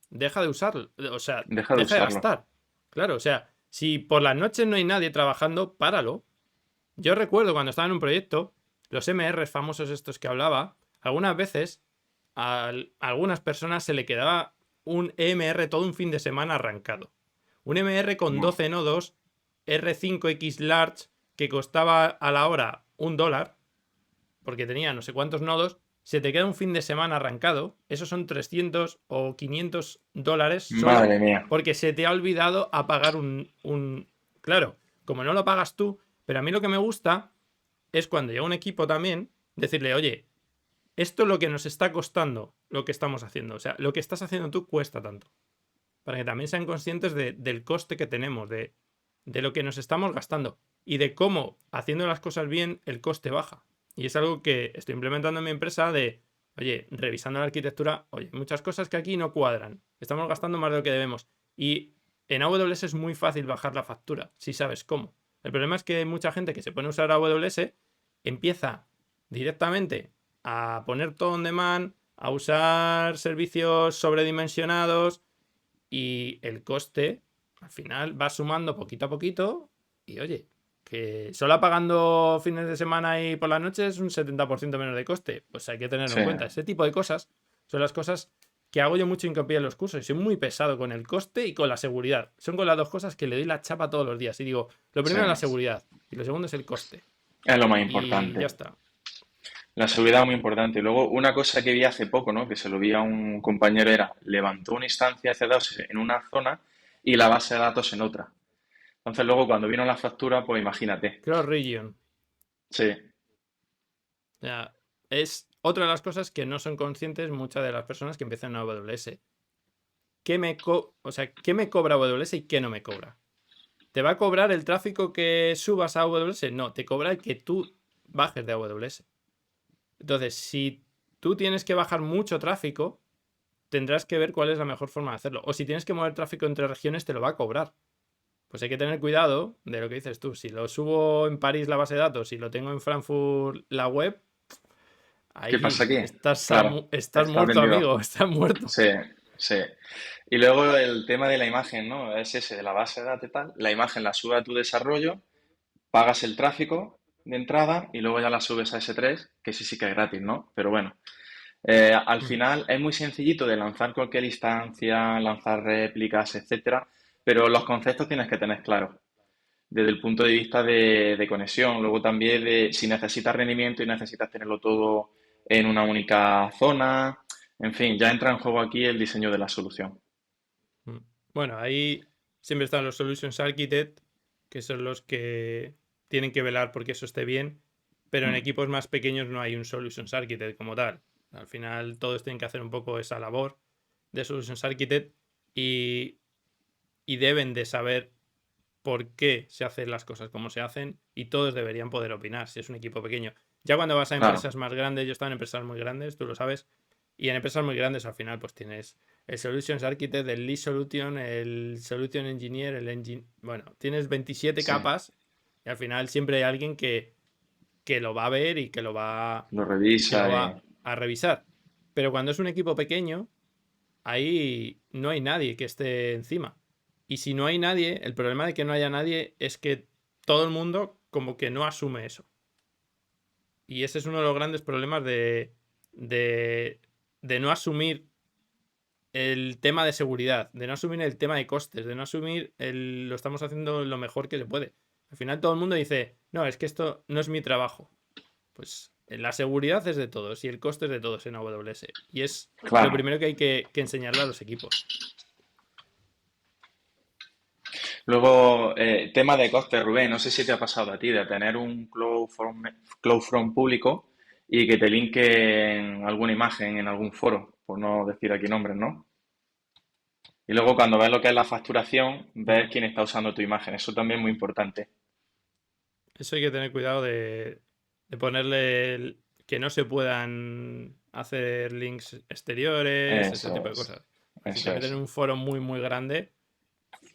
deja de usarlo. O sea, deja de deja de usarlo. gastar. Claro, o sea, si por las noches no hay nadie trabajando, páralo. Yo recuerdo cuando estaba en un proyecto, los MRs famosos estos que hablaba, algunas veces a algunas personas se le quedaba un EMR todo un fin de semana arrancado. Un MR con Buah. 12 nodos, R5X Large, que costaba a la hora $1, porque tenía no sé cuántos nodos, se te queda un fin de semana arrancado. Esos son 300 o $500 solo Madre mía. porque se te ha olvidado apagar un... Claro, como no lo pagas tú, pero a mí lo que me gusta es cuando llega un equipo también, decirle, oye, esto es lo que nos está costando lo que estamos haciendo. O sea, lo que estás haciendo tú cuesta tanto. Para que también sean conscientes del coste que tenemos, de lo que nos estamos gastando y de cómo, haciendo las cosas bien, el coste baja. Y es algo que estoy implementando en mi empresa de, oye, revisando la arquitectura, oye, muchas cosas que aquí no cuadran. Estamos gastando más de lo que debemos. Y en AWS es muy fácil bajar la factura, si sabes cómo. El problema es que hay mucha gente que se pone a usar AWS, empieza directamente a poner todo on demand, a usar servicios sobredimensionados y el coste al final va sumando poquito a poquito y oye, que solo pagando fines de semana y por las noches es un 70% menos de coste. Pues hay que tenerlo Sí, en cuenta. Ese tipo de cosas son las cosas que hago yo mucho hincapié en los cursos. Y soy muy pesado con el coste y con la seguridad. Son con las dos cosas que le doy la chapa todos los días. Y digo, lo sí. primero es la seguridad y lo segundo es el coste. Es lo más Y ya importante. está. La seguridad es muy importante. Y luego, una cosa que vi hace poco, ¿no? Que se lo vi a un compañero era, levantó una instancia C2 en una zona y la base de datos en otra. Entonces, luego, cuando vino la factura, pues imagínate. Cross region. Sí, O sea, es otra de las cosas que no son conscientes muchas de las personas que empiezan en AWS. ¿Qué me cobra AWS y qué no me cobra? ¿Te va a cobrar el tráfico que subas a AWS? No, te cobra el que tú bajes de AWS. Entonces, si tú tienes que bajar mucho tráfico, tendrás que ver cuál es la mejor forma de hacerlo. O si tienes que mover tráfico entre regiones, te lo va a cobrar. Pues hay que tener cuidado de lo que dices tú. Si lo subo en París la base de datos y lo tengo en Frankfurt la web, ¿qué ahí pasa aquí? estás, Claro, estás está muerto, vendido. amigo. Estás muerto. Sí, sí. Y luego el tema de la imagen, ¿no? Es ese, de la base de datos y tal. La imagen la sube a tu desarrollo, pagas el tráfico de entrada y luego ya la subes a S3, que sí que es gratis, ¿no? Pero bueno, al Mm. final es muy sencillito de lanzar cualquier instancia, lanzar réplicas, etcétera, pero los conceptos tienes que tener claros desde el punto de vista de conexión, luego también de si necesitas rendimiento y necesitas tenerlo todo en una única zona, en fin, ya entra en juego aquí el diseño de la solución. Mm. Bueno, ahí siempre están los Solutions Architect, que son los que tienen que velar porque eso esté bien, pero en Mm, equipos más pequeños no hay un Solutions Architect como tal. Al final todos tienen que hacer un poco esa labor de Solutions Architect y deben de saber por qué se hacen las cosas como se hacen y todos deberían poder opinar si es un equipo pequeño. Ya cuando vas a Claro, empresas más grandes, yo he estado en empresas muy grandes, tú lo sabes, y en empresas muy grandes al final pues tienes el Solutions Architect, el Lead Solution, el Solution Engineer, bueno, tienes 27 sí, capas y al final siempre hay alguien que lo va a ver y lo que lo revisa y... va a revisar. Pero cuando es un equipo pequeño, ahí no hay nadie que esté encima. Y si no hay nadie, el problema de que no haya nadie es que todo el mundo como que no asume eso. Y ese es uno de los grandes problemas de, de no asumir el tema de seguridad, de no asumir el tema de costes, de no asumir lo estamos haciendo lo mejor que se puede. Al final todo el mundo dice, no, es que esto no es mi trabajo. Pues la seguridad es de todos y el coste es de todos en AWS. Y es lo Claro. primero que hay que enseñarle a los equipos. Luego, tema de coste, Rubén, no sé si te ha pasado a ti de tener un CloudFront público y que te linken alguna imagen en algún foro, por no decir aquí nombres, ¿no? Y luego cuando ves lo que es la facturación, ves quién está usando tu imagen. Eso también es muy importante. Eso hay que tener cuidado de ponerle que no se puedan hacer links exteriores, ese Eso tipo de es, cosas. Si eso te meten es. en un foro muy, muy grande,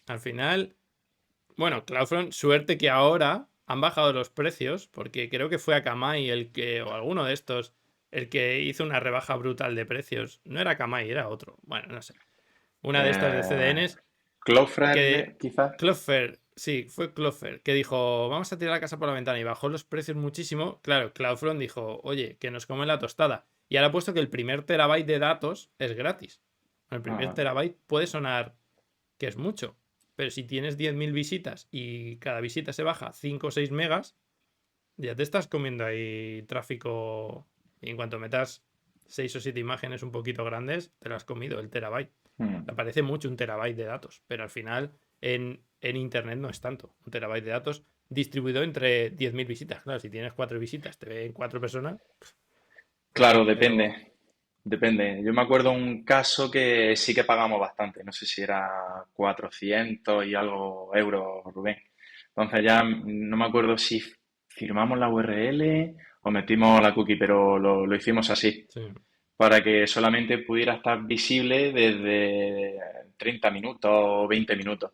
al final, bueno, CloudFront, suerte que ahora han bajado los precios, porque creo que fue Akamai o alguno de estos, el que hizo una rebaja brutal de precios. No era Akamai, era otro. Bueno, no sé. Una de estas de Eh, CDNs que Cloudflare, quizás. Cloudflare, sí, fue Cloudflare, que dijo, vamos a tirar la casa por la ventana y bajó los precios muchísimo. Claro, Cloudfront dijo, oye, que nos comen la tostada. Y ahora ha puesto que el primer terabyte de datos es gratis. El primer Ah, terabyte puede sonar que es mucho, pero si tienes 10.000 visitas y cada visita se baja 5 o 6 megas, ya te estás comiendo ahí tráfico. Y en cuanto metas 6 o 7 imágenes un poquito grandes, te lo has comido el terabyte. Te mm. parece mucho un terabyte de datos, pero al final en internet no es tanto. Un terabyte de datos distribuido entre 10.000 visitas. Claro, si tienes 4 visitas, te ven 4 personas, Claro, pero depende. Depende. Yo me acuerdo un caso que sí que pagamos bastante. No sé si era 400 y algo euros, Rubén. Entonces ya no me acuerdo si firmamos la URL o metimos la cookie, pero lo hicimos así, sí. para que solamente pudiera estar visible desde 30 minutos o 20 minutos.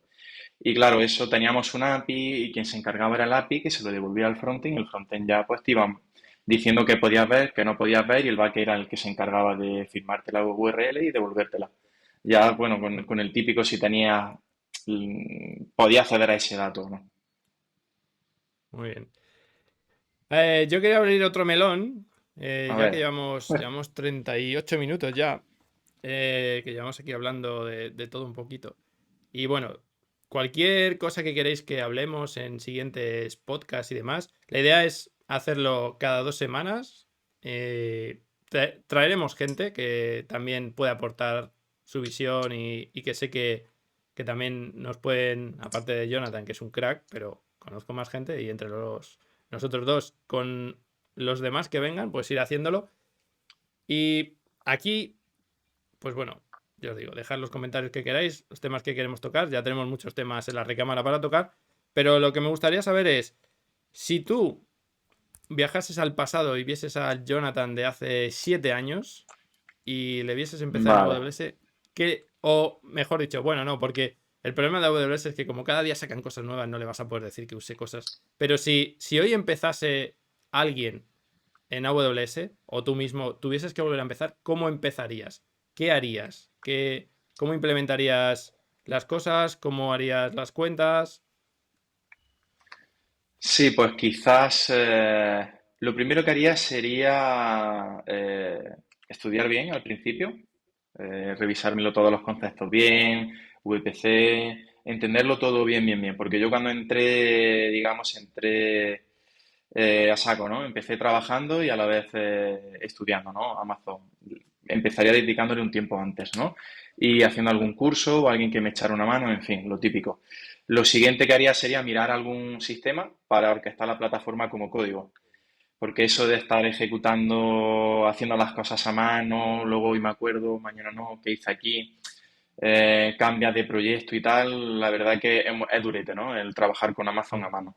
Y claro, eso teníamos una API y quien se encargaba era el API que se lo devolvía al frontend y el frontend ya pues te iba diciendo que podías ver, que no podías ver y el back era el que se encargaba de firmarte la URL y devolvértela. Ya, bueno, con el típico si tenía, podía acceder a ese dato, ¿no? Muy bien. Yo quería abrir otro melón, A ya que ver, llevamos 38 minutos ya, que llevamos aquí hablando de todo un poquito. Y bueno, cualquier cosa que queréis que hablemos en siguientes podcasts y demás, la idea es hacerlo cada 2 semanas. Traeremos gente que también puede aportar su visión y que sé que también nos pueden, aparte de Jonathan, que es un crack, pero conozco más gente y entre nosotros dos, con los demás que vengan, pues ir haciéndolo. Y aquí, pues bueno, yo os digo, dejad los comentarios que queráis, los temas que queremos tocar. Ya tenemos muchos temas en la recámara para tocar. Pero lo que me gustaría saber es, si tú viajases al pasado y vieses al Jonathan de hace 7 años y le vieses empezar en vale. AWS, o mejor dicho, bueno, no, porque el problema de AWS es que como cada día sacan cosas nuevas, no le vas a poder decir que use cosas. Pero si hoy empezase alguien en AWS o tú mismo tuvieses que volver a empezar, ¿cómo empezarías? ¿Qué harías? ¿Cómo implementarías las cosas? ¿Cómo harías las cuentas? Sí, pues quizás lo primero que haría sería estudiar bien al principio, revisármelo todos los conceptos bien, VPC, entenderlo todo bien, bien, bien, porque yo cuando entré, digamos, entré a saco, ¿no? Empecé trabajando y a la vez estudiando, ¿no? Amazon. Empezaría dedicándole un tiempo antes, ¿no? Y haciendo algún curso o alguien que me echara una mano, en fin, lo típico. Lo siguiente que haría sería mirar algún sistema para orquestar la plataforma como código. porque eso de estar ejecutando, haciendo las cosas a mano, luego hoy me acuerdo, mañana no, ¿qué hice aquí? Cambias de proyecto y tal, la verdad que es durete, ¿no? El trabajar con Amazon a mano.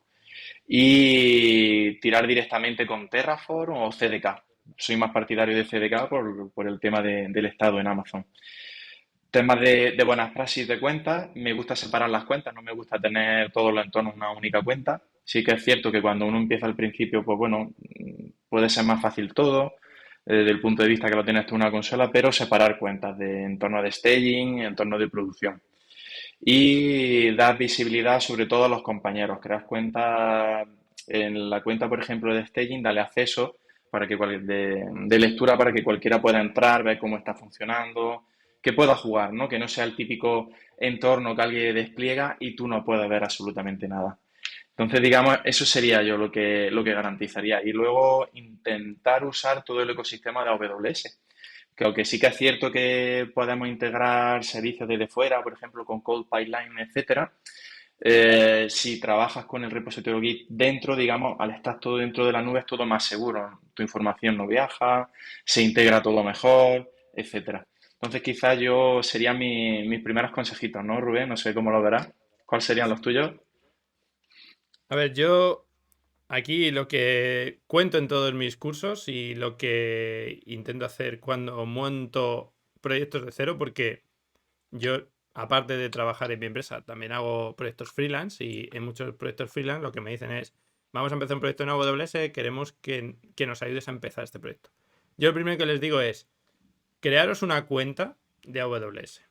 Y tirar directamente con Terraform o CDK. Soy más partidario de CDK por el tema del estado en Amazon. Temas de buenas praxis de cuentas, me gusta separar las cuentas, no me gusta tener todos los entornos en una única cuenta. Sí que es cierto que cuando uno empieza al principio, pues bueno, puede ser más fácil todo, desde el punto de vista que lo tienes tú en una consola, pero separar cuentas de entorno de staging, entorno de producción. Y dar visibilidad sobre todo a los compañeros. Crear cuentas, en la cuenta, por ejemplo, de staging, dale acceso para que de lectura para que cualquiera pueda entrar, ver cómo está funcionando, que pueda jugar, ¿no? Que no sea el típico entorno que alguien despliega y tú no puedas ver absolutamente nada. Entonces, digamos, eso sería yo lo que garantizaría. Y luego intentar usar todo el ecosistema de AWS. Creo que sí que es cierto que podemos integrar servicios desde fuera, por ejemplo, con Code Pipeline, etcétera. Si trabajas con el repositorio Git dentro, digamos, al estar todo dentro de la nube es todo más seguro. Tu información no viaja, se integra todo mejor, etcétera. Entonces, quizás yo serían mis primeros consejitos, ¿no, Rubén? No sé cómo lo verás. ¿Cuáles serían los tuyos? A ver, yo aquí lo que cuento en todos mis cursos y lo que intento hacer cuando monto proyectos de cero, porque yo, aparte de trabajar en mi empresa, también hago proyectos freelance y en muchos proyectos freelance lo que me dicen es, vamos a empezar un proyecto en AWS, queremos que nos ayudes a empezar este proyecto. Yo lo primero que les digo es, crearos una cuenta de AWS.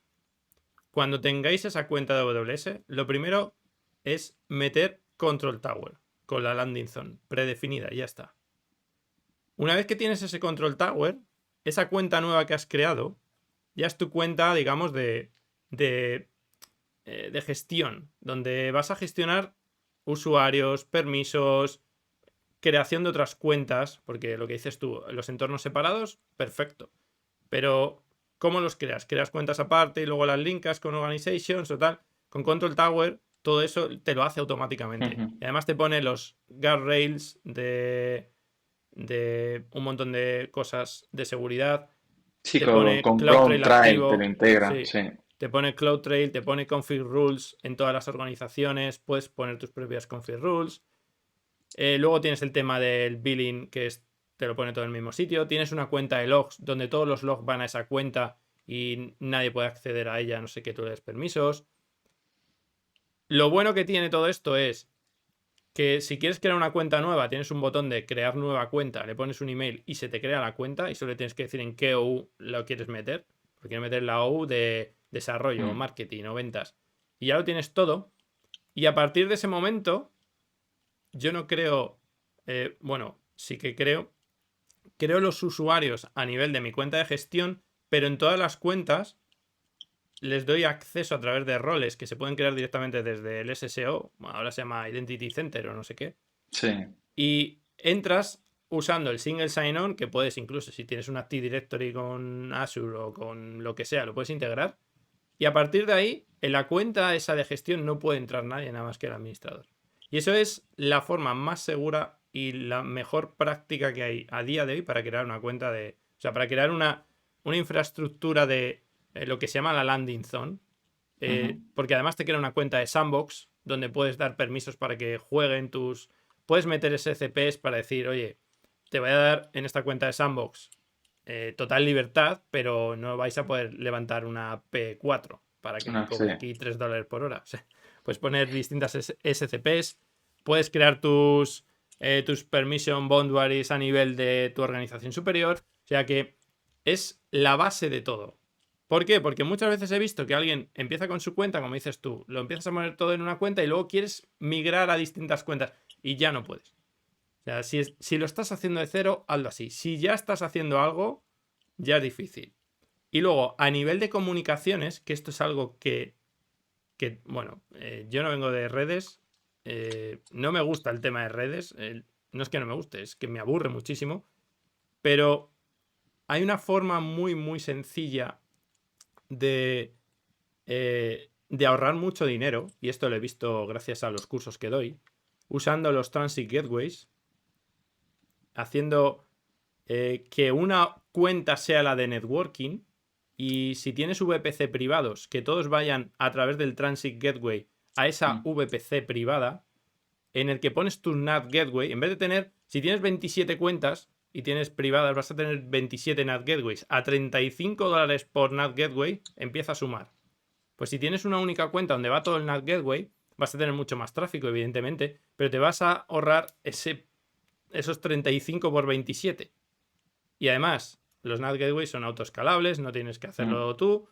Cuando tengáis esa cuenta de AWS, lo primero es meter Control Tower con la landing zone predefinida, y ya está. Una vez que tienes ese Control Tower, esa cuenta nueva que has creado, ya es tu cuenta, digamos, de gestión, donde vas a gestionar usuarios, permisos, creación de otras cuentas, porque lo que dices tú, los entornos separados, perfecto. Pero, ¿cómo los creas? Creas cuentas aparte y luego las linkas con organizations o tal. Con Control Tower, todo eso te lo hace automáticamente. Ujú. Y además te pone los guardrails de un montón de cosas de seguridad. Sí, Te con, pone con CloudTrail Crontrail te lo activo. integra, Sí. sí. Te pone CloudTrail, te pone config rules en todas las organizaciones. Puedes poner tus propias config rules. Luego tienes el tema del billing, te lo pone todo en el mismo sitio. Tienes una cuenta de logs donde todos los logs van a esa cuenta y nadie puede acceder a ella, no sé qué tú le des permisos. Lo bueno que tiene todo esto es que si quieres crear una cuenta nueva, tienes un botón de crear nueva cuenta, le pones un email y se te crea la cuenta y solo le tienes que decir en qué OU lo quieres meter. Porque quieres meter la OU de desarrollo o marketing o ventas. Y ya lo tienes todo. Y a partir de ese momento, yo no creo, bueno, sí que creo los usuarios a nivel de mi cuenta de gestión, pero en todas las cuentas les doy acceso a través de roles que se pueden crear directamente desde el SSO, ahora se llama Identity Center o no sé qué, Sí. y entras usando el single sign-on, que puedes incluso, si tienes un Active Directory con Azure o con lo que sea, lo puedes integrar, y a partir de ahí, en la cuenta esa de gestión no puede entrar nadie nada más que el administrador. Y eso es la forma más segura y la mejor práctica que hay a día de hoy para crear una cuenta de... O sea, para crear una infraestructura de lo que se llama la landing zone. Porque además te crea una cuenta de sandbox donde puedes dar permisos para que jueguen tus... Puedes meter SCPs para decir, oye, te voy a dar en esta cuenta de sandbox total libertad, pero no vais a poder levantar una P4 para que me Ah, sí. cobre aquí $3 por hora. O sea, puedes poner distintas SCPs, puedes crear tus permission boundaries a nivel de tu organización superior. O sea que es la base de todo. ¿Por qué? Porque muchas veces he visto que alguien empieza con su cuenta, como dices tú, lo empiezas a poner todo en una cuenta y luego quieres migrar a distintas cuentas y ya no puedes. O sea, si lo estás haciendo de cero, hazlo así. Si ya estás haciendo algo, ya es difícil. Y luego, a nivel de comunicaciones, que esto es algo que bueno, yo no vengo de redes, no me gusta el tema de redes, no es que no me guste, es que me aburre muchísimo, pero hay una forma muy, muy sencilla de ahorrar mucho dinero, y esto lo he visto gracias a los cursos que doy, usando los Transit Gateways. haciendo que una cuenta sea la de networking, y si tienes VPC privados, que todos vayan a través del Transit Gateway a esa VPC privada, en el que pones tu NAT Gateway, en vez de tener, si tienes 27 cuentas y tienes privadas, vas a tener 27 NAT Gateways. A $35 por NAT Gateway empieza a sumar. Pues si tienes una única cuenta donde va todo el NAT Gateway, vas a tener mucho más tráfico, evidentemente, pero te vas a ahorrar esos 35 por 27. Y además, los NAT Gateways son autoescalables, no tienes que hacerlo tú.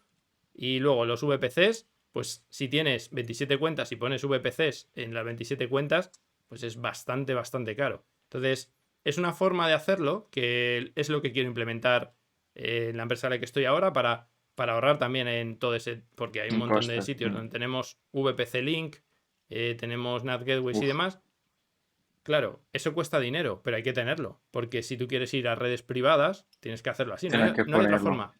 Y luego los VPCs, pues si tienes 27 cuentas y pones VPCs en las 27 cuentas, pues es bastante, bastante caro. Entonces, es una forma de hacerlo que es lo que quiero implementar en la empresa en la que estoy ahora para ahorrar también en todo ese, porque hay un montón de sitios donde tenemos VPC Link, tenemos NAT Gateways y demás. Claro, eso cuesta dinero, pero hay que tenerlo, porque si tú quieres ir a redes privadas, tienes que hacerlo así, no hay otra forma.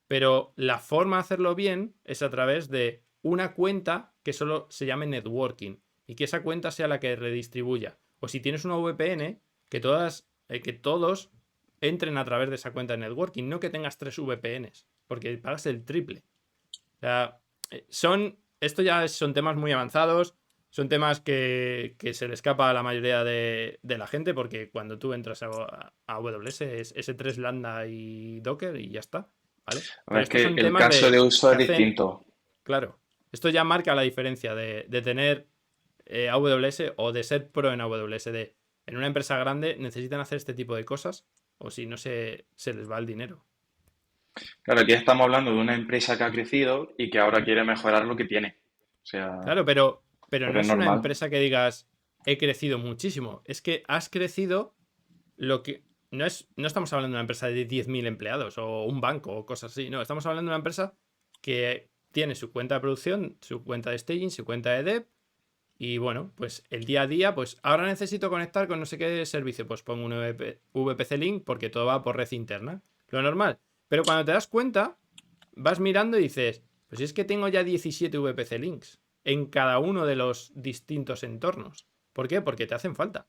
Pero la forma de hacerlo bien es a través de una cuenta que solo se llame networking y que esa cuenta sea la que redistribuya. O si tienes una VPN, que todos entren a través de esa cuenta de networking, no que tengas 3 VPNs, porque pagas el triple. O sea, esto ya son temas muy avanzados, son temas que se le escapa a la mayoría de la gente, porque cuando tú entras a AWS es S3 Lambda y Docker y ya está, ¿vale? Pero es que el caso de uso es distinto. Claro, esto ya marca la diferencia de tener AWS o de ser pro en AWS. En una empresa grande necesitan hacer este tipo de cosas, o si no se les va el dinero. Claro, aquí estamos hablando de una empresa que ha crecido y que ahora quiere mejorar lo que tiene. O sea, claro, pero no es normal. una empresa que digas he crecido muchísimo. Es que has crecido lo que... No estamos hablando de una empresa de 10.000 empleados o un banco o cosas así. No, estamos hablando de una empresa que tiene su cuenta de producción, su cuenta de staging, su cuenta de dev. Y bueno, pues el día a día, pues ahora necesito conectar con no sé qué servicio. Pues pongo un VPC Link porque todo va por red interna. Lo normal. Pero cuando te das cuenta, vas mirando y dices, pues si es que tengo ya 17 VPC Links en cada uno de los distintos entornos. ¿Por qué? Porque te hacen falta.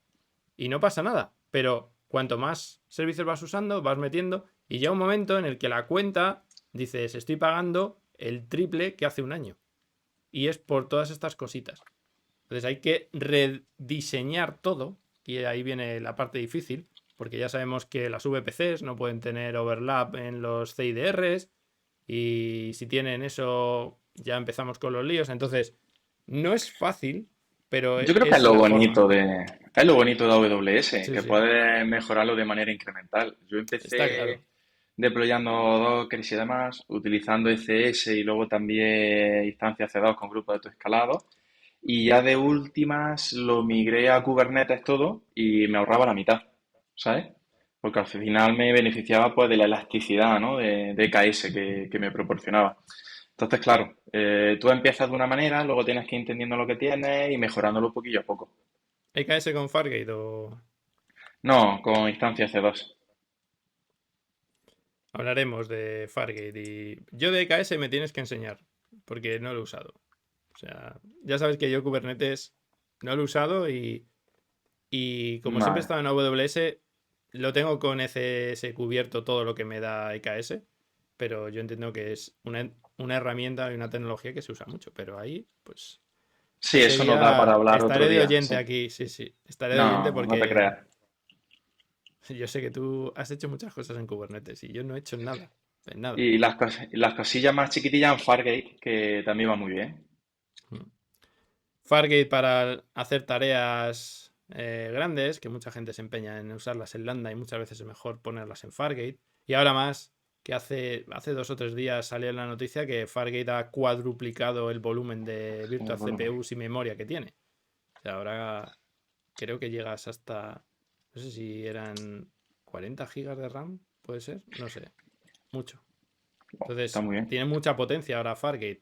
Y no pasa nada. Pero cuanto más servicios vas usando, vas metiendo. Y llega un momento en el que la cuenta, dices, estoy pagando el triple que hace un año. Y es por todas estas cositas. Entonces hay que rediseñar todo. Y ahí viene la parte difícil. Porque ya sabemos que las VPCs no pueden tener overlap en los CIDRs. Y si tienen eso, ya empezamos con los líos. Entonces, no es fácil, pero yo creo que es lo bonito de AWS, Sí, que sí. puedes mejorarlo de manera incremental. Yo empecé Está claro. deployando Docker y demás, utilizando ECS y luego también instancias C2 con grupos de autoescalado. Y ya de últimas lo migré a Kubernetes todo y me ahorraba la mitad, ¿sabes? Porque al final me beneficiaba pues de la elasticidad, ¿no? de EKS que me proporcionaba. Entonces, claro, tú empiezas de una manera, luego tienes que ir entendiendo lo que tienes y mejorándolo poquillo a poco. ¿EKS con Fargate o...? No, con instancias C2. Hablaremos de Fargate y... Yo de EKS me tienes que enseñar, porque no lo he usado. O sea, ya sabes que yo Kubernetes no lo he usado y como siempre he Vale. estado en AWS, lo tengo con ECS cubierto todo lo que me da EKS, pero yo entiendo que es una herramienta y una tecnología que se usa mucho, pero ahí, pues... Sí, ese eso nos da para día hablar estaré otro de día. oyente Sí. aquí, sí. Estaré de oyente No, no te porque creas. yo sé que tú has hecho muchas cosas en Kubernetes y yo no he hecho nada. En nada. Y las cosillas más chiquitillas en Fargate, que también va muy bien. Fargate para hacer tareas grandes, que mucha gente se empeña en usarlas en Lambda y muchas veces es mejor ponerlas en Fargate. Y ahora más, que hace 2 o 3 días salió en la noticia que Fargate ha cuadruplicado el volumen de virtual CPUs y memoria que tiene. O sea, ahora creo que llegas hasta, no sé si eran 40 gigas de RAM, puede ser, no sé, mucho. Entonces, Está muy bien. tiene mucha potencia ahora Fargate.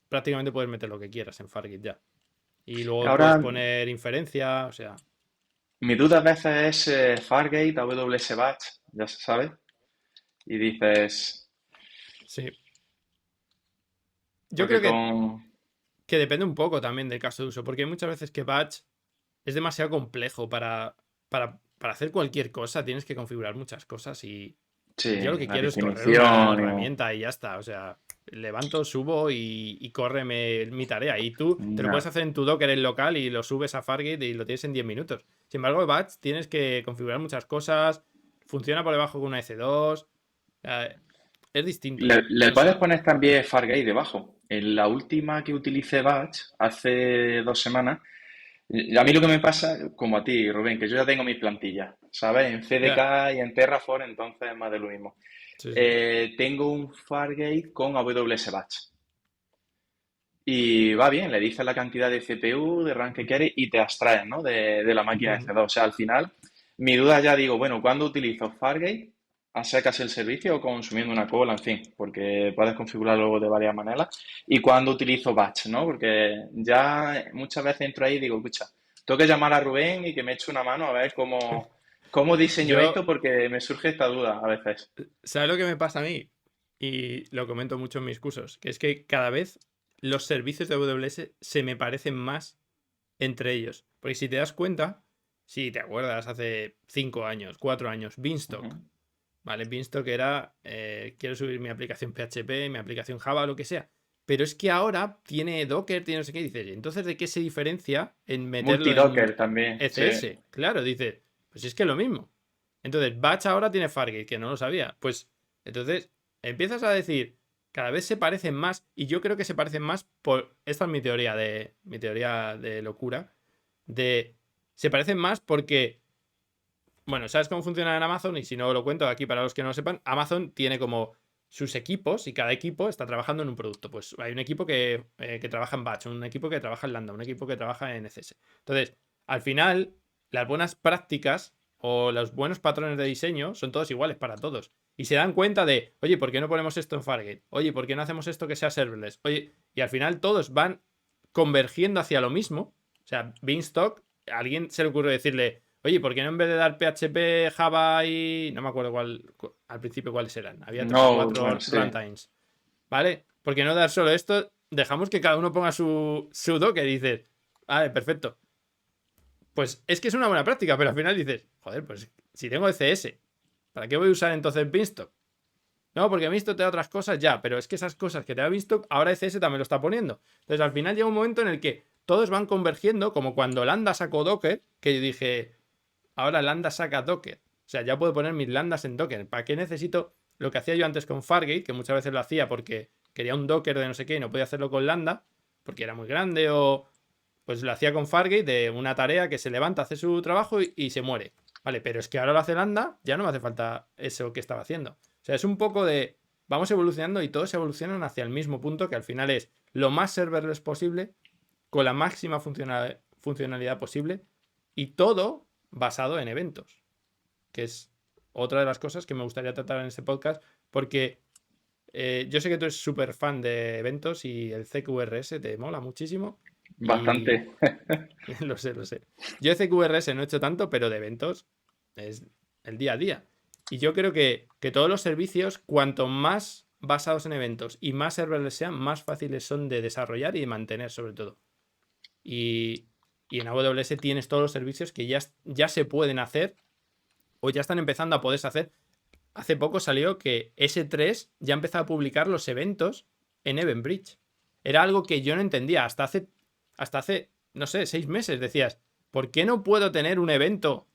Prácticamente puedes meter lo que quieras en Fargate ya. Y luego Ahora, puedes poner inferencia, o sea, mi duda a veces es Fargate, AWS Batch, ya se sabe. Y dices, sí. Yo porque creo con... que depende un poco también del caso de uso, porque hay muchas veces que Batch es demasiado complejo para para hacer cualquier cosa tienes que configurar muchas cosas y Sí, yo lo que la quiero es correr una definición. herramienta y ya está. O sea, levanto, subo y corre mi tarea. Y tú te lo puedes hacer en tu Docker en local y lo subes a Fargate y lo tienes en 10 minutos. Sin embargo, Batch tienes que configurar muchas cosas. Funciona por debajo con una EC2. Es distinto. Le puedes poner también Fargate debajo. En la última que utilicé Batch, hace 2 semanas, y a mí lo que me pasa, como a ti, Rubén, que yo ya tengo mis plantillas, ¿sabes? En CDK y en Terraform, entonces es más de lo mismo. Sí. Tengo un Fargate con AWS Batch. Y va bien, le dices la cantidad de CPU, de RAM que quieres y te abstraes, ¿no? de la máquina de C2. O sea, al final, mi duda ya digo, bueno, ¿cuándo utilizo Fargate? ¿A secas el servicio o consumiendo una cola? En fin, porque puedes configurarlo de varias maneras. ¿Y cuándo utilizo Batch, no? Porque ya muchas veces entro ahí y digo, escucha, tengo que llamar a Rubén y que me eche una mano a ver cómo diseño esto, porque me surge esta duda a veces. ¿Sabes lo que me pasa a mí? Y lo comento mucho en mis cursos, que es que cada vez los servicios de AWS se me parecen más entre ellos. Porque si te das cuenta, si te acuerdas, hace 5 años, 4 años, Beanstalk. ¿Vale? Beanstalk era, quiero subir mi aplicación PHP, mi aplicación Java, lo que sea. Pero es que ahora tiene Docker, tiene no sé qué, dices, entonces ¿de qué se diferencia en meterlo Multidocker en también. ECS? Sí. Claro, dices, pues es que es lo mismo. Entonces, Batch ahora tiene Fargate, que no lo sabía. Pues, entonces, empiezas a decir, cada vez se parecen más, y yo creo que se parecen más por, esta es mi teoría de locura, se parecen más porque, bueno, ¿sabes cómo funciona en Amazon? Y si no lo cuento aquí para los que no lo sepan, Amazon tiene como sus equipos y cada equipo está trabajando en un producto. Pues hay un equipo que trabaja en Batch, un equipo que trabaja en Lambda, un equipo que trabaja en ECS. Entonces, al final, las buenas prácticas o los buenos patrones de diseño son todos iguales para todos. Y se dan cuenta de, oye, ¿por qué no ponemos esto en Fargate? Oye, ¿por qué no hacemos esto que sea serverless? Oye, y al final todos van convergiendo hacia lo mismo. O sea, Beanstalk, a alguien se le ocurre decirle, oye, ¿por qué no en vez de dar PHP, Java y... no me acuerdo al principio cuáles eran. Había 3 o 4 runtimes. ¿Vale? ¿Por qué no dar solo esto? Dejamos que cada uno ponga su Docker y dices, vale, perfecto. Pues es que es una buena práctica, pero al final dices, joder, pues si tengo ECS, ¿para qué voy a usar entonces Beanstalk? No, porque Beanstalk te da otras cosas ya, pero es que esas cosas que te da Beanstalk, ahora ECS también lo está poniendo. Entonces al final llega un momento en el que todos van convergiendo, como cuando Lambda sacó Docker, que yo dije, ahora Lambda saca Docker. O sea, ya puedo poner mis Lambdas en Docker. ¿Para qué necesito lo que hacía yo antes con Fargate, que muchas veces lo hacía porque quería un Docker de no sé qué y no podía hacerlo con Lambda, porque era muy grande o... Pues lo hacía con Fargate de una tarea que se levanta, hace su trabajo y se muere. Vale, pero es que ahora lo hace Lambda, ya no me hace falta eso que estaba haciendo. O sea, es un poco de... Vamos evolucionando y todos evolucionan hacia el mismo punto, que al final es lo más serverless posible, con la máxima funcionalidad posible, y todo basado en eventos. Que es otra de las cosas que me gustaría tratar en este podcast, porque yo sé que tú eres súper fan de eventos y el CQRS te mola muchísimo. Bastante. Lo sé. Yo de CQRS no he hecho tanto, pero de eventos es el día a día. Y yo creo que todos los servicios, cuanto más basados en eventos y más serverless sean, más fáciles son de desarrollar y de mantener, sobre todo. Y en AWS tienes todos los servicios que ya se pueden hacer o ya están empezando a poderse hacer. Hace poco salió que S3 ya empezó a publicar los eventos en EventBridge. Era algo que yo no entendía hasta hace, no sé, 6 meses. Decías, ¿por qué no puedo tener un evento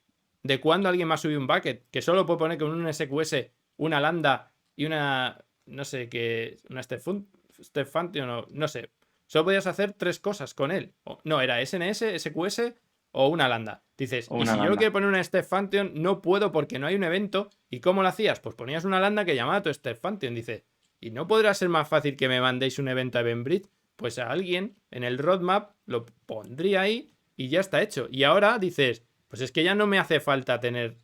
de cuando alguien me ha subido un bucket? Que solo puedo poner con un SQS, una lambda y una, no sé qué, una step function, no sé. Solo podías hacer 3 cosas con él. No, era SNS, SQS o una lambda. Dices, y si yo lo quiero poner una step function, no puedo porque no hay un evento. ¿Y cómo lo hacías? Pues ponías una lambda que llamaba a tu step function. Dice, ¿y no podrá ser más fácil que me mandéis un evento a EventBridge? Pues a alguien en el roadmap lo pondría ahí y ya está hecho. Y ahora dices, pues es que ya no me hace falta tener...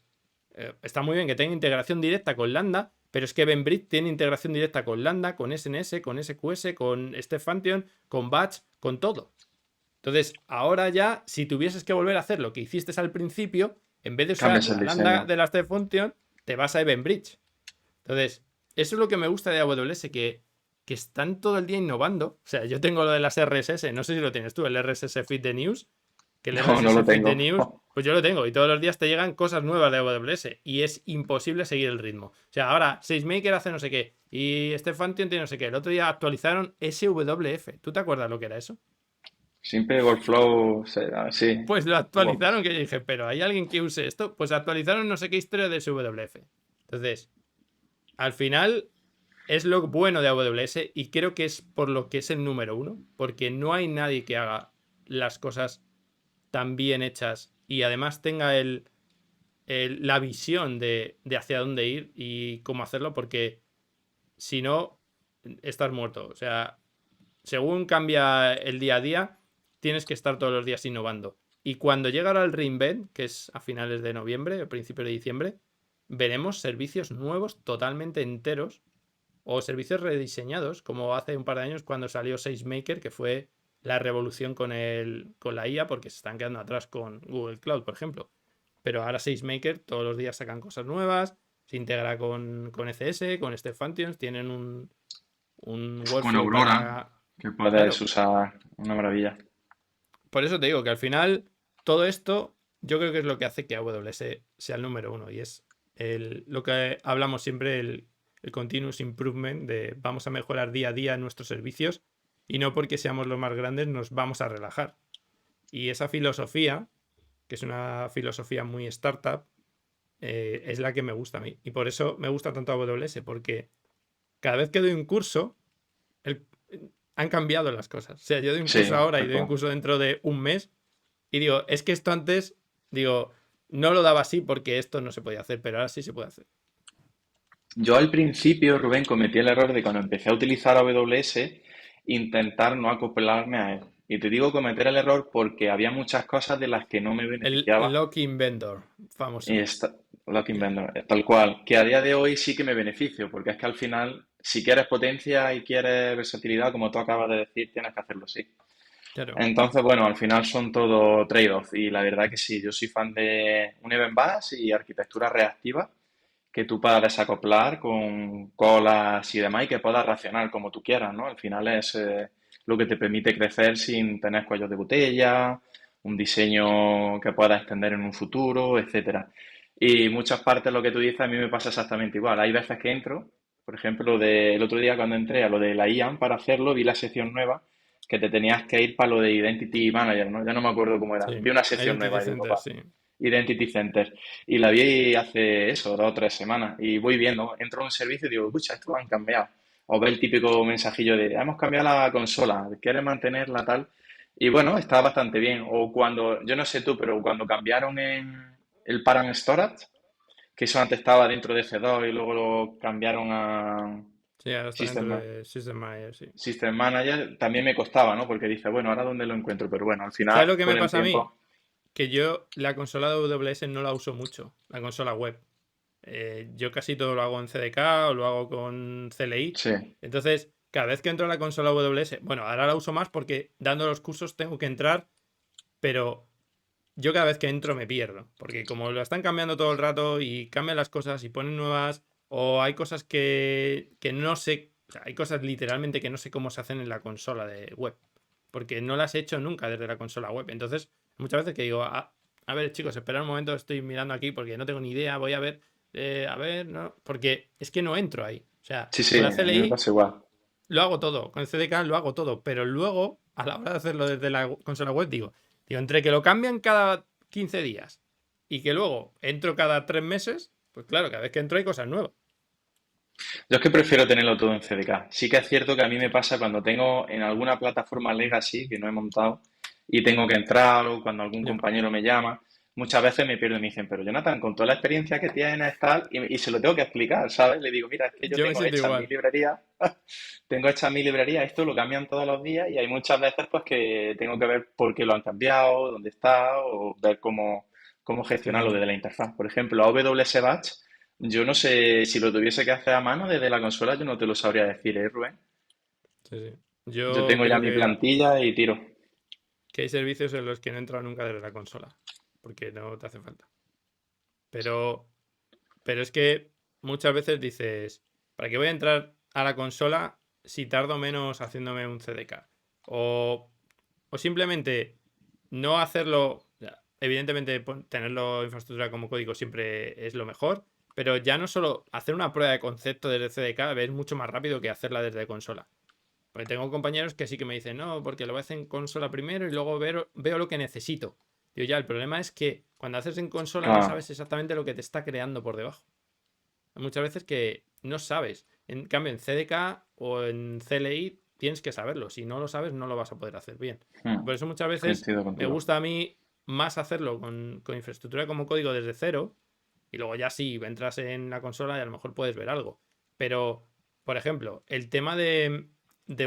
está muy bien que tenga integración directa con Lambda, pero es que EventBridge tiene integración directa con Lambda, con SNS, con SQS, con Step Function, con Batch, con todo. Entonces, ahora ya, si tuvieses que volver a hacer lo que hiciste al principio, en vez de usar la Lambda de la Step Function, te vas a EventBridge. Entonces, eso es lo que me gusta de AWS, que están todo el día innovando. O sea, yo tengo lo de las RSS, no sé si lo tienes tú, el RSS Feed de News. Que el RSS no lo Feed tengo. de News Pues yo lo tengo y todos los días te llegan cosas nuevas de AWS y es imposible seguir el ritmo. O sea, ahora SageMaker hace no sé qué y Stephantion tiene no sé qué. El otro día actualizaron SWF. ¿Tú te acuerdas lo que era eso? Simple Workflow, sí. Pues lo actualizaron, que yo dije, pero ¿hay alguien que use esto? Pues actualizaron no sé qué historia de SWF. Entonces, al final es lo bueno de AWS y creo que es por lo que es el número 1, porque no hay nadie que haga las cosas tan bien hechas y además tenga la visión de hacia dónde ir y cómo hacerlo, porque si no, estás muerto. O sea, según cambia el día a día, tienes que estar todos los días innovando. Y cuando llega ahora el reInvent, que es a finales de noviembre, a principios de diciembre, veremos servicios nuevos totalmente enteros o servicios rediseñados, como hace un par de años cuando salió SageMaker, que fue la revolución con la IA, porque se están quedando atrás con Google Cloud, por ejemplo. Pero ahora SageMaker todos los días sacan cosas nuevas, se integra con ECS, con Stephantions, tienen un Con workflow Aurora, que puedes usar, una maravilla. Por eso te digo que al final todo esto yo creo que es lo que hace que AWS sea el número 1 y es lo que hablamos siempre, el continuous improvement de vamos a mejorar día a día nuestros servicios y no porque seamos los más grandes nos vamos a relajar. Y esa filosofía, que es una filosofía muy startup, es la que me gusta a mí. Y por eso me gusta tanto AWS, porque cada vez que doy un curso, han cambiado las cosas. O sea, yo doy un curso ahora y doy un curso dentro de un mes y digo, es que esto antes, digo, no lo daba así porque esto no se podía hacer, pero ahora sí se puede hacer. Yo al principio, Rubén, cometí el error de cuando empecé a utilizar AWS, intentar no acoplarme a él. Y te digo cometer el error porque había muchas cosas de las que no me El beneficiaba. Locking Vendor, famoso. Locking Vendor, tal cual. Que a día de hoy sí que me beneficio, porque es que al final, si quieres potencia y quieres versatilidad, como tú acabas de decir, tienes que hacerlo así. Claro. Entonces, bueno, al final son todo trade-off. Y la verdad que sí, yo soy fan de un Event Bus y arquitectura reactiva que tú puedas desacoplar con colas y demás y que puedas racionar como tú quieras, ¿no? Al final es lo que te permite crecer sin tener cuellos de botella, un diseño que puedas extender en un futuro, etcétera. Y muchas partes lo que tú dices a mí me pasa exactamente igual. Hay veces que entro, por ejemplo, el otro día cuando entré a lo de la IAM para hacerlo, vi la sección nueva que te tenías que ir para lo de Identity Manager, ¿no? Ya no me acuerdo cómo era. Sí. Vi una sección Identity nueva y digo, Center, sí. Identity Center. Y la vi hace eso, 2 o 3 semanas. Y voy viendo, entro en un servicio y digo, escucha, esto lo han cambiado. O ve el típico mensajillo de, hemos cambiado la consola, ¿quieres mantenerla tal? Y bueno, está bastante bien. O cuando, yo no sé tú, pero cuando cambiaron en el Parent Storage, que eso antes estaba dentro de C2 y luego lo cambiaron a Sí, ahora está dentro de System Manager, sí. System Manager, también me costaba, ¿no? Porque dice, bueno, ¿ahora dónde lo encuentro? Pero bueno, al final, ¿Sabes lo que con me el pasa a mí? tiempo... Que yo la consola de AWS no la uso mucho, la consola web. Yo casi todo lo hago en CDK o lo hago con CLI. Sí. Entonces, cada vez que entro en la consola AWS, bueno, ahora la uso más porque dando los cursos tengo que entrar, pero yo cada vez que entro me pierdo, porque como lo están cambiando todo el rato y cambian las cosas y ponen nuevas, o hay cosas que no sé, o sea, hay cosas literalmente que no sé cómo se hacen en la consola de web, porque no las he hecho nunca desde la consola web. Entonces, muchas veces que digo, a ver, chicos, esperad un momento, estoy mirando aquí porque no tengo ni idea, voy a ver, no, porque es que no entro ahí. O sea, Sí, con la a mí me CLI pasa igual. lo hago todo, con el CDK lo hago todo, pero luego, a la hora de hacerlo desde la consola web, digo, entre que lo cambian cada 15 días y que luego entro cada 3 meses, pues claro, cada vez que entro hay cosas nuevas. Yo es que prefiero tenerlo todo en CDK. Sí que es cierto que a mí me pasa cuando tengo en alguna plataforma legacy que no he montado y tengo que entrar o cuando algún Ya. compañero me llama, muchas veces me pierdo y me dicen, pero Jonathan, con toda la experiencia que tienes tal, y se lo tengo que explicar, ¿sabes? Le digo, mira, es que yo Yo me tengo siento hecha mi igual. librería, tengo hecha mi librería, esto lo cambian todos los días y hay muchas veces pues que tengo que ver por qué lo han cambiado, dónde está o ver cómo Sí, gestionarlo sí. desde la interfaz. Por ejemplo, AWS Batch, yo no sé si lo tuviese que hacer a mano desde la consola, yo no te lo sabría decir, ¿eh, Rubén? Sí, sí. Yo Yo tengo ya creo mi plantilla y tiro. que hay servicios en los que no he entrado nunca desde la consola, porque no te hace falta. Pero es que muchas veces dices, ¿para qué voy a entrar a la consola si tardo menos haciéndome un CDK? O simplemente no hacerlo. evidentemente tenerlo infraestructura como código siempre es lo mejor, pero ya no solo hacer una prueba de concepto desde CDK es mucho más rápido que hacerla desde consola. Porque tengo compañeros que sí que me dicen, no, porque lo voy a hacer en consola primero y luego veo lo que necesito. Digo, ya, el problema es que cuando haces en consola no sabes exactamente lo que te está creando por debajo. Hay muchas veces que no sabes. En cambio, en CDK o en CLI tienes que saberlo. Si no lo sabes, no lo vas a poder hacer bien. Por eso muchas veces Coincido me contigo. gusta a mí más hacerlo con infraestructura como código desde cero. Y luego ya sí, entras en la consola y a lo mejor puedes ver algo. Pero, por ejemplo, el tema de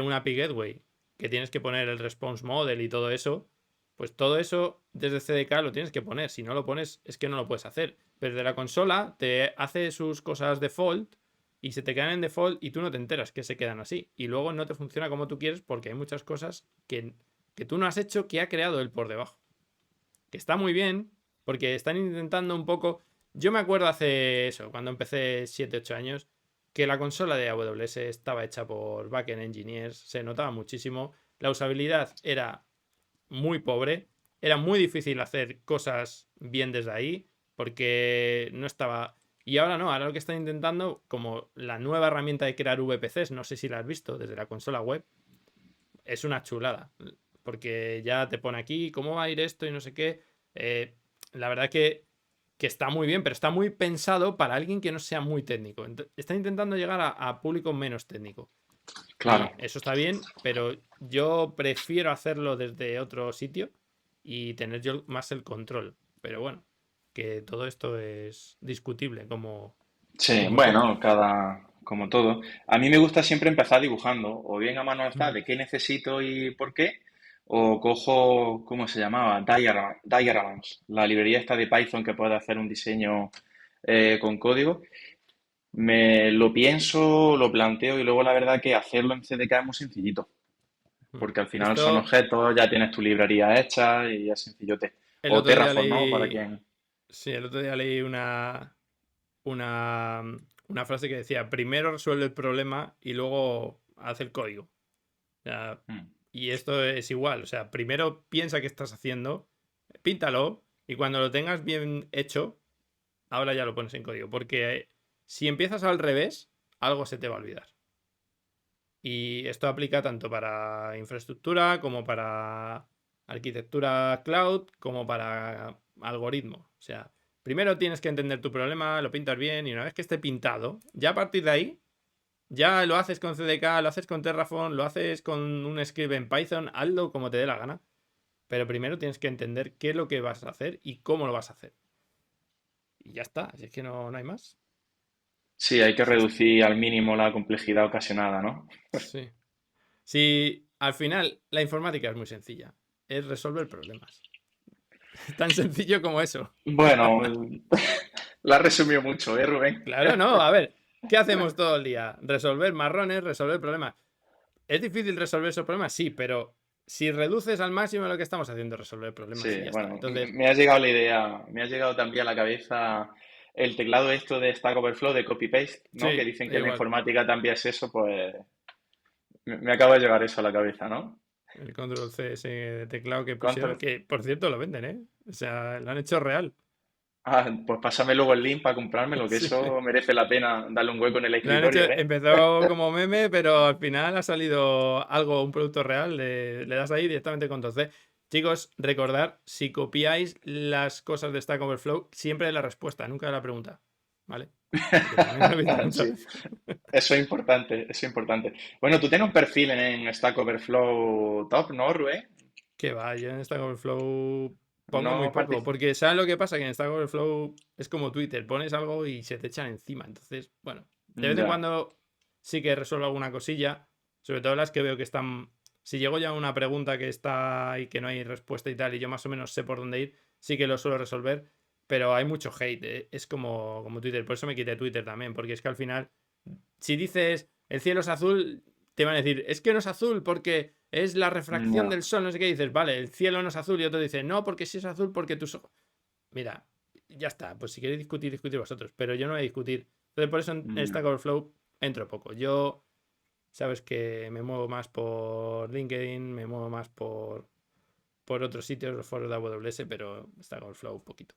una API Gateway, que tienes que poner el response model y todo eso, pues todo eso desde CDK lo tienes que poner. Si no lo pones, es que no lo puedes hacer. Pero de la consola te hace sus cosas default y se te quedan en default y tú no te enteras que se quedan así. Y luego no te funciona como tú quieres porque hay muchas cosas que tú no has hecho que ha creado él por debajo. Que está muy bien porque están intentando un poco... Yo me acuerdo hace eso, cuando empecé 7-8 años, que la consola de AWS estaba hecha por backend engineers, se notaba muchísimo, la usabilidad era muy pobre, era muy difícil hacer cosas bien desde ahí, porque no estaba... Y ahora no, ahora lo que están intentando, como la nueva herramienta de crear VPCs, no sé si la has visto desde la consola web, es una chulada, porque ya te pone aquí cómo va a ir esto y no sé qué. La verdad que está muy bien, pero está muy pensado para alguien que no sea muy técnico. Están intentando llegar a público menos técnico. Claro. Y eso está bien, pero yo prefiero hacerlo desde otro sitio y tener yo más el control. Pero bueno, que todo esto es discutible como Sí, todo. bueno, como todo. A mí me gusta siempre empezar dibujando, o bien a mano alzada de qué necesito y por qué, o cojo, ¿cómo se llamaba? Diagrams, la librería esta de Python que puede hacer un diseño con código. Me lo pienso, lo planteo y luego la verdad que hacerlo en CDK es muy sencillito, porque al final son Esto objetos, ya tienes tu librería hecha y es sencillote. el O otro día Terraform, ¿no? Para leí. quien... Sí, el otro día leí una, una frase que decía, primero resuelve el problema y luego hace el código. O sea, Mm. y esto es igual, o sea, primero piensa qué estás haciendo, píntalo y cuando lo tengas bien hecho, ahora ya lo pones en código. Porque si empiezas al revés, algo se te va a olvidar. Y esto aplica tanto para infraestructura como para arquitectura cloud, como para algoritmo. O sea, primero tienes que entender tu problema, lo pintas bien y una vez que esté pintado, ya a partir de ahí, ya lo haces con CDK, lo haces con Terraform, lo haces con un script en Python, hazlo como te dé la gana. Pero primero tienes que entender qué es lo que vas a hacer y cómo lo vas a hacer. Y ya está, así es que no hay más. Sí, hay que Si es- reducir al mínimo la complejidad ocasionada, ¿no? Sí. Si al final la informática es muy sencilla, es resolver problemas. Tan sencillo como eso. Bueno, la has resumido mucho, ¿eh, Rubén? Claro, no, a ver, ¿qué hacemos todo el día? Resolver marrones, resolver problemas. ¿Es difícil resolver esos problemas? Sí, pero si reduces al máximo lo que estamos haciendo, resolver problemas y Sí, ya está. bueno, Entonces, me ha llegado la idea, me ha llegado también a la cabeza el teclado esto de Stack Overflow, de copy-paste, ¿no? Que sí, dicen que en la igual. informática también es eso, pues me acaba de llegar eso a la cabeza, ¿no? El control C, ese teclado que pusieron, ¿Cuánto? que por cierto lo venden, ¿eh? O sea, lo han hecho real. Ah, pues pásame luego el link para comprármelo, que Sí, sí. eso merece la pena darle un hueco en el Lo han hecho, escritorio, ¿eh? empezó como meme, pero al final ha salido algo, un producto real. Le das ahí directamente con 2C. Chicos, recordad, si copiáis las cosas de Stack Overflow, siempre la respuesta, nunca la pregunta. ¿Vale? Que también lo he visto muchas Sí, veces. eso es importante, eso es importante. Bueno, tú tienes un perfil en Stack Overflow top, ¿no, Rubén? Que va, yo en Stack Overflow pongo muy No poco, participas. porque ¿sabes lo que pasa? Que en Stack Overflow es como Twitter, pones algo y se te echan encima. Entonces, bueno, de vez en Ya. cuando sí que resuelvo alguna cosilla, sobre todo las que veo que están... Si llego ya a una pregunta que está y que no hay respuesta y tal, y yo más o menos sé por dónde ir, sí que lo suelo resolver, pero hay mucho hate, es como Twitter, por eso me quité Twitter también, porque es que al final, si dices el cielo es azul, te van a decir, es que no es azul porque es la refracción Ya. del sol, no sé qué, dices, vale, el cielo no es azul, y otro dice, no, porque sí es azul porque tus ojos... Mira, ya está, pues si queréis discutir, discutir vosotros, pero yo no voy a discutir. Entonces por eso en Ya. Stack Overflow entro poco. Yo, sabes que me muevo más por LinkedIn, me muevo más por por otros sitios, los foros de AWS, pero Stack Overflow un poquito.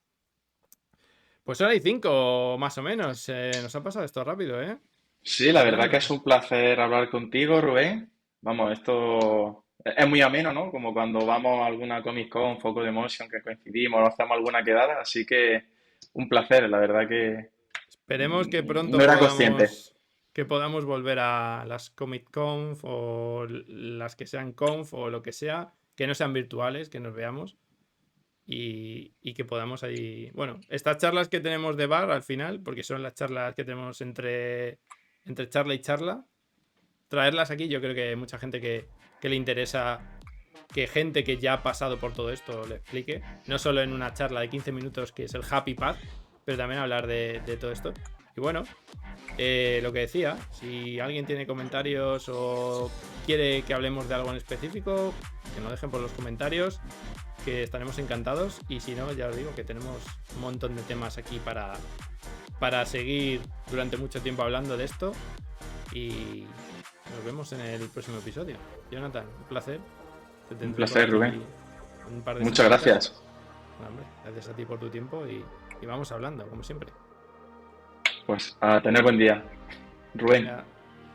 Pues hora y 5, más o menos. Nos ha pasado esto rápido, ¿eh? Sí, la verdad que es un placer hablar contigo, Rubén. Vamos, esto es muy ameno, ¿no? Como cuando vamos a alguna Comic Con, Foco de Motion, que coincidimos o hacemos alguna quedada. Así que un placer, la verdad que Esperemos que pronto no era consciente. podamos volver a las Comic Conf o las que sean Conf o lo que sea, que no sean virtuales, que nos veamos y que podamos ahí... Bueno, estas charlas que tenemos de bar al final, porque son las charlas que tenemos entre charla y charla, traerlas aquí, yo creo que hay mucha gente que le interesa que gente que ya ha pasado por todo esto le explique, no solo en una charla de 15 minutos que es el Happy Path, pero también hablar de todo esto. Y bueno, lo que decía, si alguien tiene comentarios o quiere que hablemos de algo en específico, que nos dejen por los comentarios, que estaremos encantados. Y si no, ya os digo que tenemos un montón de temas aquí para seguir durante mucho tiempo hablando de esto. Y nos vemos en el próximo episodio. Jonathan, un placer. Un placer, Rubén. Muchas semanitas. gracias. Bueno, hombre, gracias a ti por tu tiempo y vamos hablando, como siempre. Pues a tener buen día, Rubén. Venga,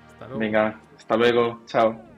hasta luego. Venga, hasta luego. Chao.